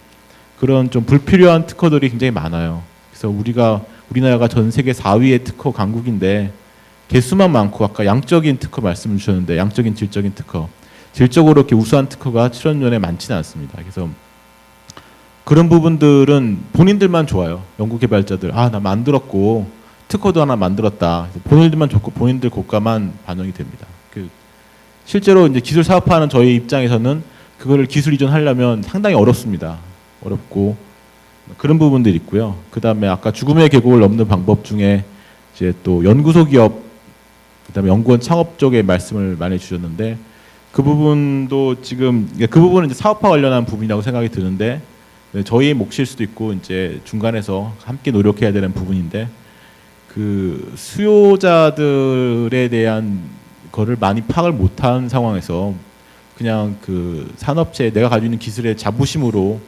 그런 좀 불필요한 특허들이 굉장히 많아요. 그래서 우리나라가 전 세계 4위의 특허 강국인데 개수만 많고 아까 양적인 특허 말씀 주셨는데 양적인 질적인 특허 질적으로 이렇게 우수한 특허가 출연연에 많지는 않습니다. 그래서 그런 부분들은 본인들만 좋아요. 연구개발자들 나 만들었고 특허도 하나 만들었다. 본인들만 좋고 본인들 고가만 반영이 됩니다. 실제로 이제 기술 사업화하는 저희 입장에서는 그거를 기술 이전하려면 상당히 어렵습니다. 어렵고 그런 부분들이 있고요. 그 다음에 아까 죽음의 계곡을 넘는 방법 중에 이제 또 연구소 기업을 그다음에 연구원 창업 쪽에 말씀을 많이 주셨는데 그 부분도 지금 그 부분은 이제 사업화 관련한 부분이라고 생각이 드는데 저희의 몫일 수도 있고 이제 중간에서 함께 노력해야 되는 부분인데 그 수요자들에 대한 거를 많이 파악을 못한 상황에서 그냥 그 산업체 내가 가지고 있는 기술의 자부심으로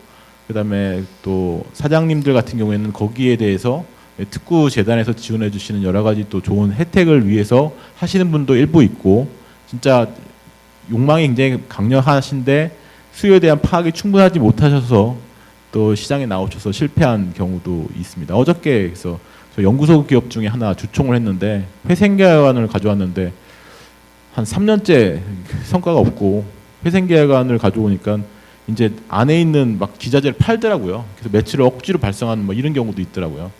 그다음에 또 사장님들 같은 경우에는 거기에 대해서 특구 재단에서 지원해 주시는 여러 가지 또 좋은 혜택을 위해서 하시는 분도 일부 있고 진짜 욕망이 굉장히 강력하신데 수요에 대한 파악이 충분하지 못하셔서 또 시장에 나오셔서 실패한 경우도 있습니다. 어저께 그래서 저 연구소 기업 중에 하나 주총을 했는데 회생계획안을 가져왔는데 한 3년째 성과가 없고 회생계획안을 가져오니까 이제 안에 있는 막 기자재를 팔더라고요. 그래서 매출을 억지로 발생하는 뭐 이런 경우도 있더라고요.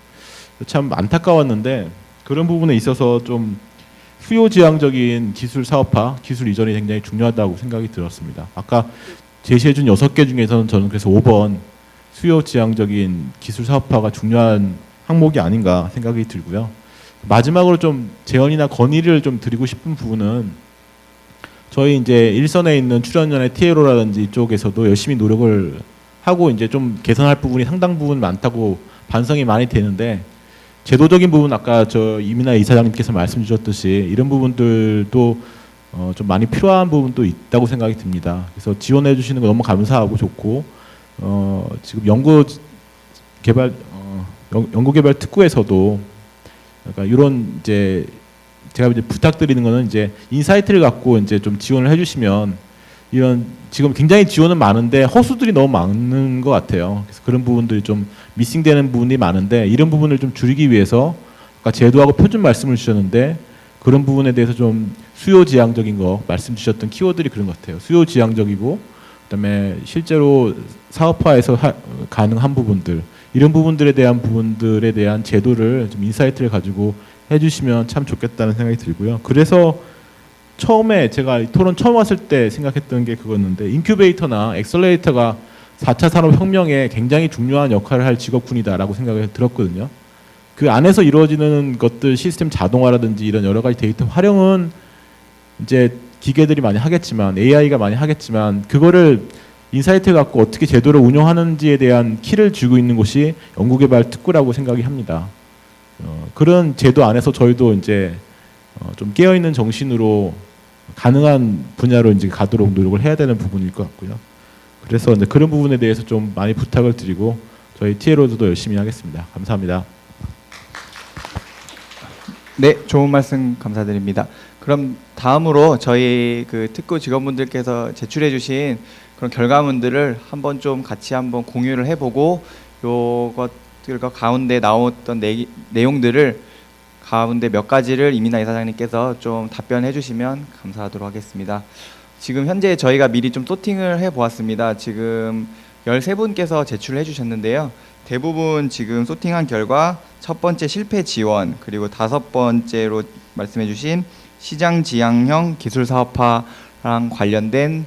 참 안타까웠는데 그런 부분에 있어서 좀 수요지향적인 기술 사업화, 기술 이전이 굉장히 중요하다고 생각이 들었습니다. 아까 제시해준 6개 중에서는 저는 그래서 5번 수요지향적인 기술 사업화가 중요한 항목이 아닌가 생각이 들고요. 마지막으로 좀 제언이나 건의를 좀 드리고 싶은 부분은 저희 이제 일선에 있는 출연연의 TLO라든지 이쪽에서도 열심히 노력을 하고 이제 좀 개선할 부분이 상당 부분 많다고 반성이 많이 되는데 제도적인 부분 아까 저 이민아 이사장님께서 말씀 주셨듯이 이런 부분들도 좀 많이 필요한 부분도 있다고 생각이 듭니다. 그래서 지원해 주시는 거 너무 감사하고 좋고 지금 연구개발 특구에서도 그러니까 이런 이제 제가 이제 부탁드리는 거는 이제 인사이트를 갖고 이제 좀 지원을 해주시면 이런 지금 굉장히 지원은 많은데 허수들이 너무 많은 것 같아요. 그래서 그런 부분들이 좀 미싱되는 부분이 많은데 이런 부분을 좀 줄이기 위해서 아까 제도하고 표준 말씀을 주셨는데 그런 부분에 대해서 좀 수요지향적인 거 말씀 주셨던 키워드들이 그런 것 같아요. 수요지향적이고 그다음에 실제로 사업화에서 가능한 부분들 이런 부분들에 대한 제도를 좀 인사이트를 가지고 해주시면 참 좋겠다는 생각이 들고요. 그래서 처음에 제가 이 토론 처음 왔을 때 생각했던 게 그거였는데 인큐베이터나 엑셀레이터가 4차 산업혁명에 굉장히 중요한 역할을 할 직업군이다라고 생각을 들었거든요. 그 안에서 이루어지는 것들 시스템 자동화라든지 이런 여러 가지 데이터 활용은 이제 기계들이 많이 하겠지만 AI가 많이 하겠지만 그거를 인사이트 갖고 어떻게 제도를 운영하는지에 대한 키를 쥐고 있는 곳이 연구개발 특구라고 생각이 합니다. 그런 제도 안에서 저희도 이제 좀 깨어있는 정신으로 가능한 분야로 이제 가도록 노력을 해야 되는 부분일 것 같고요. 그래서 이제 그런 부분에 대해서 좀 많이 부탁을 드리고 저희 TLO도 열심히 하겠습니다. 감사합니다.
네, 좋은 말씀 감사드립니다. 그럼 다음으로 저희 그 특구 직원분들께서 제출해주신 그런 결과물들을 한번 좀 같이 한번 공유를 해보고 요것들과 가운데 나왔던 내용들을 가운데 몇 가지를 이민아 이사장님께서 좀 답변해 주시면 감사하도록 하겠습니다. 지금 현재 저희가 미리 좀 소팅을 해 보았습니다. 지금 13분께서 제출해 주셨는데요. 대부분 지금 소팅한 결과 첫 번째 실패 지원 그리고 5번째로 말씀해 주신 시장 지향형 기술 사업화랑 관련된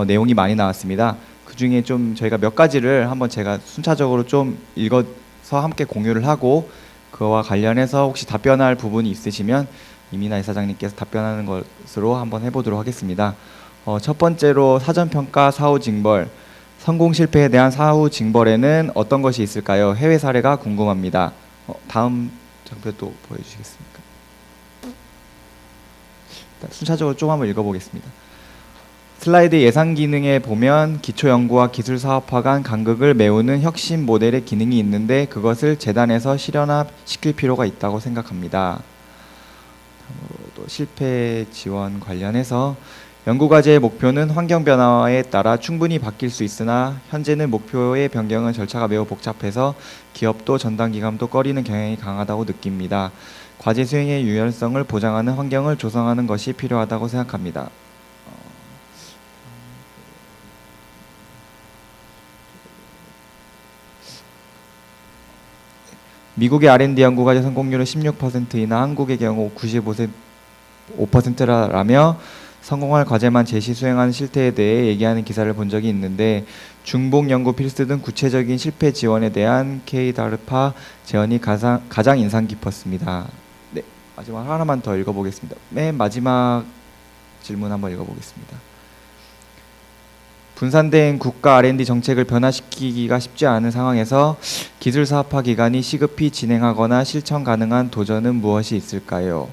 내용이 많이 나왔습니다. 그 중에 좀 저희가 몇 가지를 한번 제가 순차적으로 좀 읽어서 함께 공유를 하고 그와 관련해서 혹시 답변할 부분이 있으시면 이민아 이사장님께서 답변하는 것으로 한번 해보도록 하겠습니다. 첫 번째로 사전평가 사후 징벌 성공 실패에 대한 사후 징벌에는 어떤 것이 있을까요? 해외 사례가 궁금합니다. 다음 장표 또 보여주시겠습니까? 일단 순차적으로 좀 한번 읽어보겠습니다. 슬라이드 예상 기능에 보면 기초연구와 기술사업화 간 간극을 메우는 혁신 모델의 기능이 있는데 그것을 재단에서 실현시킬 필요가 있다고 생각합니다. 다음으로 또 실패 지원 관련해서 연구과제의 목표는 환경 변화에 따라 충분히 바뀔 수 있으나 현재는 목표의 변경은 절차가 매우 복잡해서 기업도 전담 기관도 꺼리는 경향이 강하다고 느낍니다. 과제 수행의 유연성을 보장하는 환경을 조성하는 것이 필요하다고 생각합니다. 미국의 R&D 연구과제 성공률은 16%이나 한국의 경우 95%라며 성공할 과제만 제시 수행하는 실태에 대해 얘기하는 기사를 본 적이 있는데 중복 연구 필수 등 구체적인 실패 지원에 대한 K-DARPA 제언이 가장 인상 깊었습니다. 네, 마지막 하나만 더 읽어보겠습니다. 맨 마지막 질문 한번 읽어보겠습니다. 분산된 국가 R&D 정책을 변화시키기가 쉽지 않은 상황에서 기술 사업화 기관이 시급히 진행하거나 실천 가능한 도전은 무엇이 있을까요?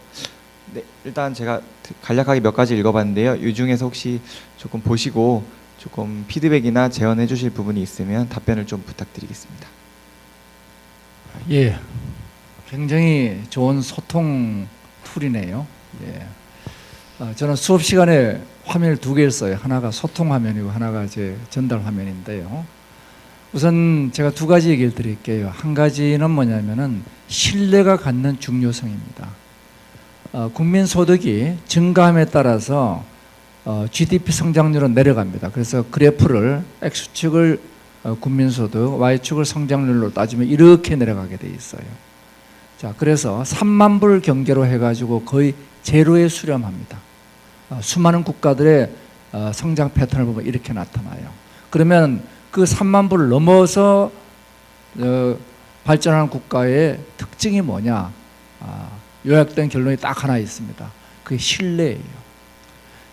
네, 일단 제가 간략하게 몇 가지 읽어봤는데요. 이 중에서 혹시 조금 보시고 조금 피드백이나 제언해 주실 부분이 있으면 답변을 좀 부탁드리겠습니다.
예, 굉장히 좋은 소통 툴이네요. 예. 저는 수업 시간에 화면을 두 개를 써요. 하나가 소통 화면이고 하나가 제 전달 화면인데요. 우선 제가 두 가지 얘기를 드릴게요. 한 가지는 뭐냐면은 신뢰가 갖는 중요성입니다. 국민 소득이 증가함에 따라서 GDP 성장률은 내려갑니다. 그래서 그래프를 X축을 국민소득, Y축을 성장률로 따지면 이렇게 내려가게 돼 있어요. 자, 그래서 3만 불 경계로 해가지고 거의 제로에 수렴합니다. 수많은 국가들의 성장 패턴을 보면 이렇게 나타나요. 그러면 그 3만 불을 넘어서 발전하는 국가의 특징이 뭐냐? 요약된 결론이 딱 하나 있습니다. 그게 신뢰예요.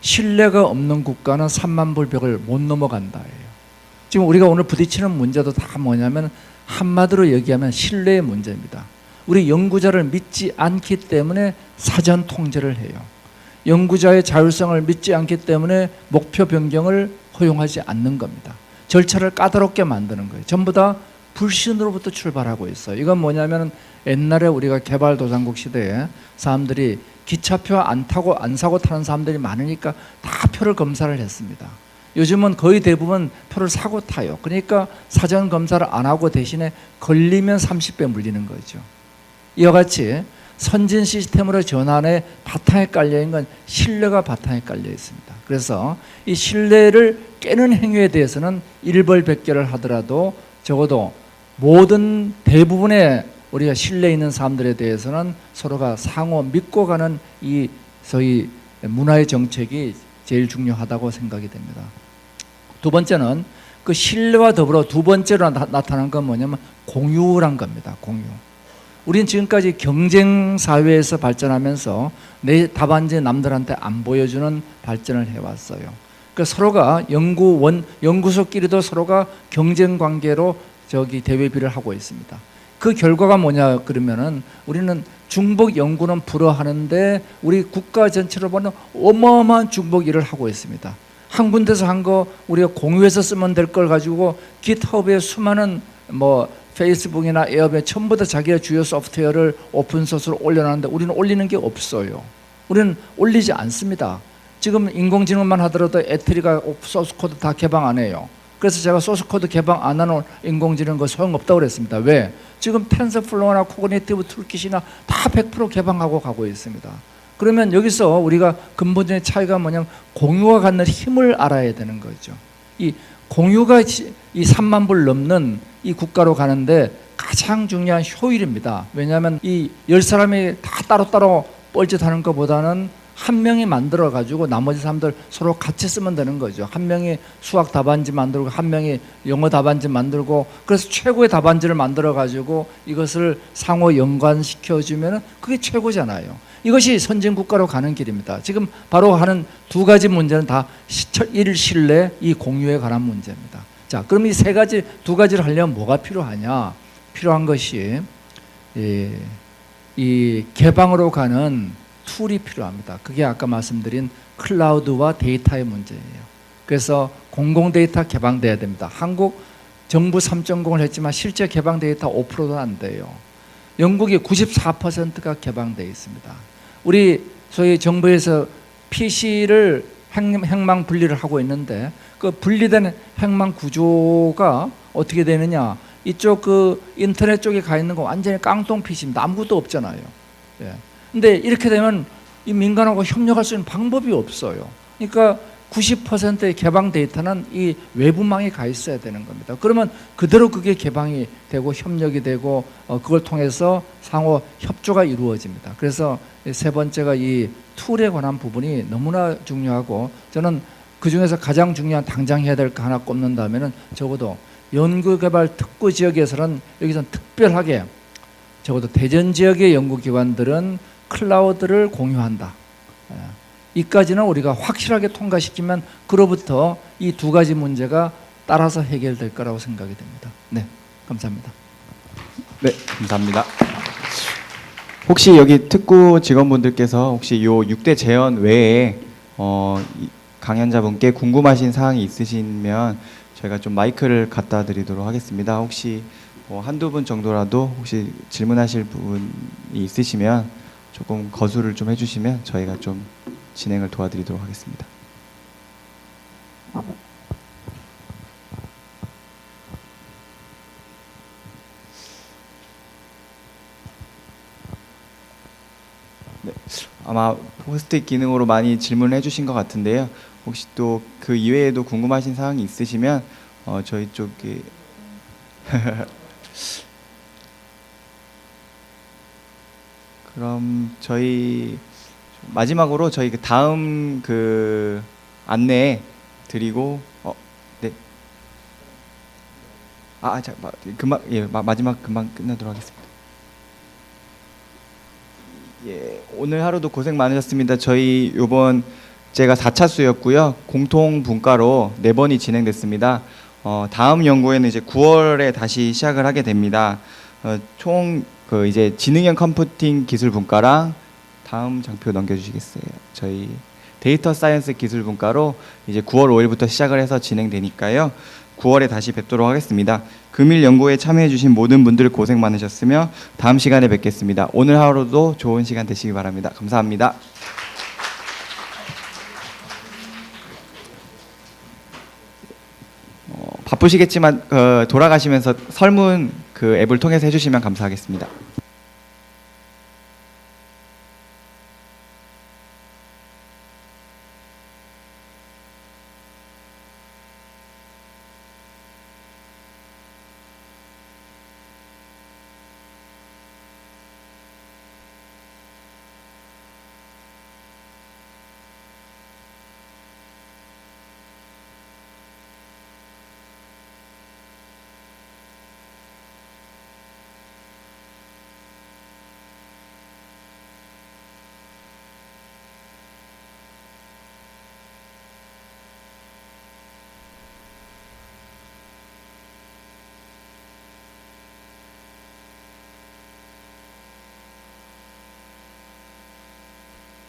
신뢰가 없는 국가는 3만 불 벽을 못 넘어간다예요. 지금 우리가 오늘 부딪히는 문제도 다 뭐냐면 한마디로 얘기하면 신뢰의 문제입니다. 우리 연구자를 믿지 않기 때문에 사전 통제를 해요. 연구자의 자율성을 믿지 않기 때문에 목표 변경을 허용하지 않는 겁니다. 절차를 까다롭게 만드는 거예요. 전부 다 불신으로부터 출발하고 있어요. 이건 뭐냐면 옛날에 우리가 개발도상국 시대에 사람들이 기차표 안 타고 안 사고 타는 사람들이 많으니까 다 표를 검사를 했습니다. 요즘은 거의 대부분 표를 사고 타요. 그러니까 사전 검사를 안 하고 대신에 걸리면 30배 물리는 거죠. 이와 같이 선진 시스템으로 전환해 바탕에 깔려 있는 건 신뢰가 바탕에 깔려 있습니다. 그래서 이 신뢰를 깨는 행위에 대해서는 일벌백계를 하더라도 적어도 모든 대부분의 우리가 신뢰 있는 사람들에 대해서는 서로가 상호 믿고 가는 이 소위 문화의 정책이 제일 중요하다고 생각이 됩니다. 두 번째는 그 신뢰와 더불어 두 번째로 나타난 건 뭐냐면 공유란 겁니다. 공유. 우리는 지금까지 경쟁 사회에서 발전하면서 내 답안지 남들한테 안 보여주는 발전을 해왔어요. 그러니까 서로가 연구소끼리도 서로가 경쟁 관계로 대외비를 하고 있습니다. 그 결과가 뭐냐 그러면은 우리는 중복 연구는 불허하는데 우리 국가 전체로 보면 어마어마한 중복 일을 하고 있습니다. 한 군데서 한 거 우리가 공유해서 쓰면 될 걸 가지고 깃허브에 수많은 페이스북이나 에어에 전부 다 자기의 주요 소프트웨어를 오픈소스로 올려놨는데 우리는 올리는 게 없어요. 우리는 올리지 않습니다. 지금 인공지능만 하더라도 애트리가 소스코드 다 개방 안 해요. 그래서 제가 소스코드 개방 안 하는 인공지능 거 소용없다고 그랬습니다. 왜? 지금 텐서플로우나 코그니티브 툴킷이나 다 100% 개방하고 가고 있습니다. 그러면 여기서 우리가 근본적인 차이가 뭐냐면 공유가 갖는 힘을 알아야 되는 거죠. 이 공유가 이 3만 불 넘는 이 국가로 가는데 가장 중요한 효율입니다. 왜냐하면 이 10사람이 다 따로따로 뻘짓하는 것보다는 한 명이 만들어 가지고 나머지 사람들 서로 같이 쓰면 되는 거죠. 한 명이 수학 답안지 만들고 한 명이 영어 답안지 만들고 그래서 최고의 답안지를 만들어 가지고 이것을 상호 연관시켜 주면은 그게 최고잖아요. 이것이 선진 국가로 가는 길입니다. 지금 바로 하는 두 가지 문제는 다 일 신뢰, 이 공유에 관한 문제입니다. 자, 그럼 이 두 가지를 하려면 뭐가 필요하냐? 필요한 것이 이 개방으로 가는 툴이 필요합니다. 그게 아까 말씀드린 클라우드와 데이터의 문제예요. 그래서 공공 데이터 개방돼야 됩니다. 한국 정부 3.0을 했지만 실제 개방 데이터 5%도 안 돼요. 영국이 94%가 개방되어 있습니다. 우리 소위 정부에서 PC를 행망 분리를 하고 있는데 그 분리된 행망 구조가 어떻게 되느냐? 이쪽 그 인터넷 쪽에 가 있는 거 완전히 깡통 PC입니다. 아무것도 없잖아요. 예. 근데 이렇게 되면 이 민간하고 협력할 수 있는 방법이 없어요. 그러니까 90%의 개방 데이터는 이 외부망에 가 있어야 되는 겁니다. 그러면 그대로 그게 개방이 되고 협력이 되고 그걸 통해서 상호 협조가 이루어집니다. 그래서 세 번째가 이 툴에 관한 부분이 너무나 중요하고 저는 그중에서 가장 중요한 당장 해야 될 거 하나 꼽는다면은 적어도 연구개발 특구 지역에서는 여기서는 특별하게 적어도 대전 지역의 연구기관들은 클라우드를 공유한다. 이까지는 우리가 확실하게 통과시키면 그로부터 이 두 가지 문제가 따라서 해결될 거라고 생각이 됩니다. 네, 감사합니다.
네, 감사합니다. 혹시 여기 특구 직원분들께서 혹시 요 6대 제언 외에 강연자분께 궁금하신 사항이 있으시면 저희가 좀 마이크를 갖다 드리도록 하겠습니다. 혹시 한두 분 정도라도 혹시 질문하실 부분이 있으시면 조금 거수를 좀 해주시면 저희가 좀 진행을 도와드리도록 하겠습니다. 네, 아마 포스트잇 기능으로 많이 질문을 해주신 것 같은데요. 혹시 또 그 이외에도 궁금하신 사항이 있으시면 저희 쪽에 그럼 저희 마지막으로 저희 그 다음 그 안내 드리고 네. 자, 금방 마지막 금방 끝내도록 하겠습니다. 예, 오늘 하루도 고생 많으셨습니다. 저희 요번 제가 4차 수였고요. 공통 분과로 4번이 진행됐습니다. 다음 연구에는 이제 9월에 다시 시작을 하게 됩니다. 총 그 이제 지능형 컴퓨팅 기술 분과랑 다음 장표 넘겨주시겠어요? 저희 데이터 사이언스 기술 분과로 이제 9월 5일부터 시작을 해서 진행되니까요. 9월에 다시 뵙도록 하겠습니다. 금일 연구에 참여해주신 모든 분들 고생 많으셨으며 다음 시간에 뵙겠습니다. 오늘 하루도 좋은 시간 되시기 바랍니다. 감사합니다. 바쁘시겠지만 돌아가시면서 설문 그 앱을 통해서 해주시면 감사하겠습니다.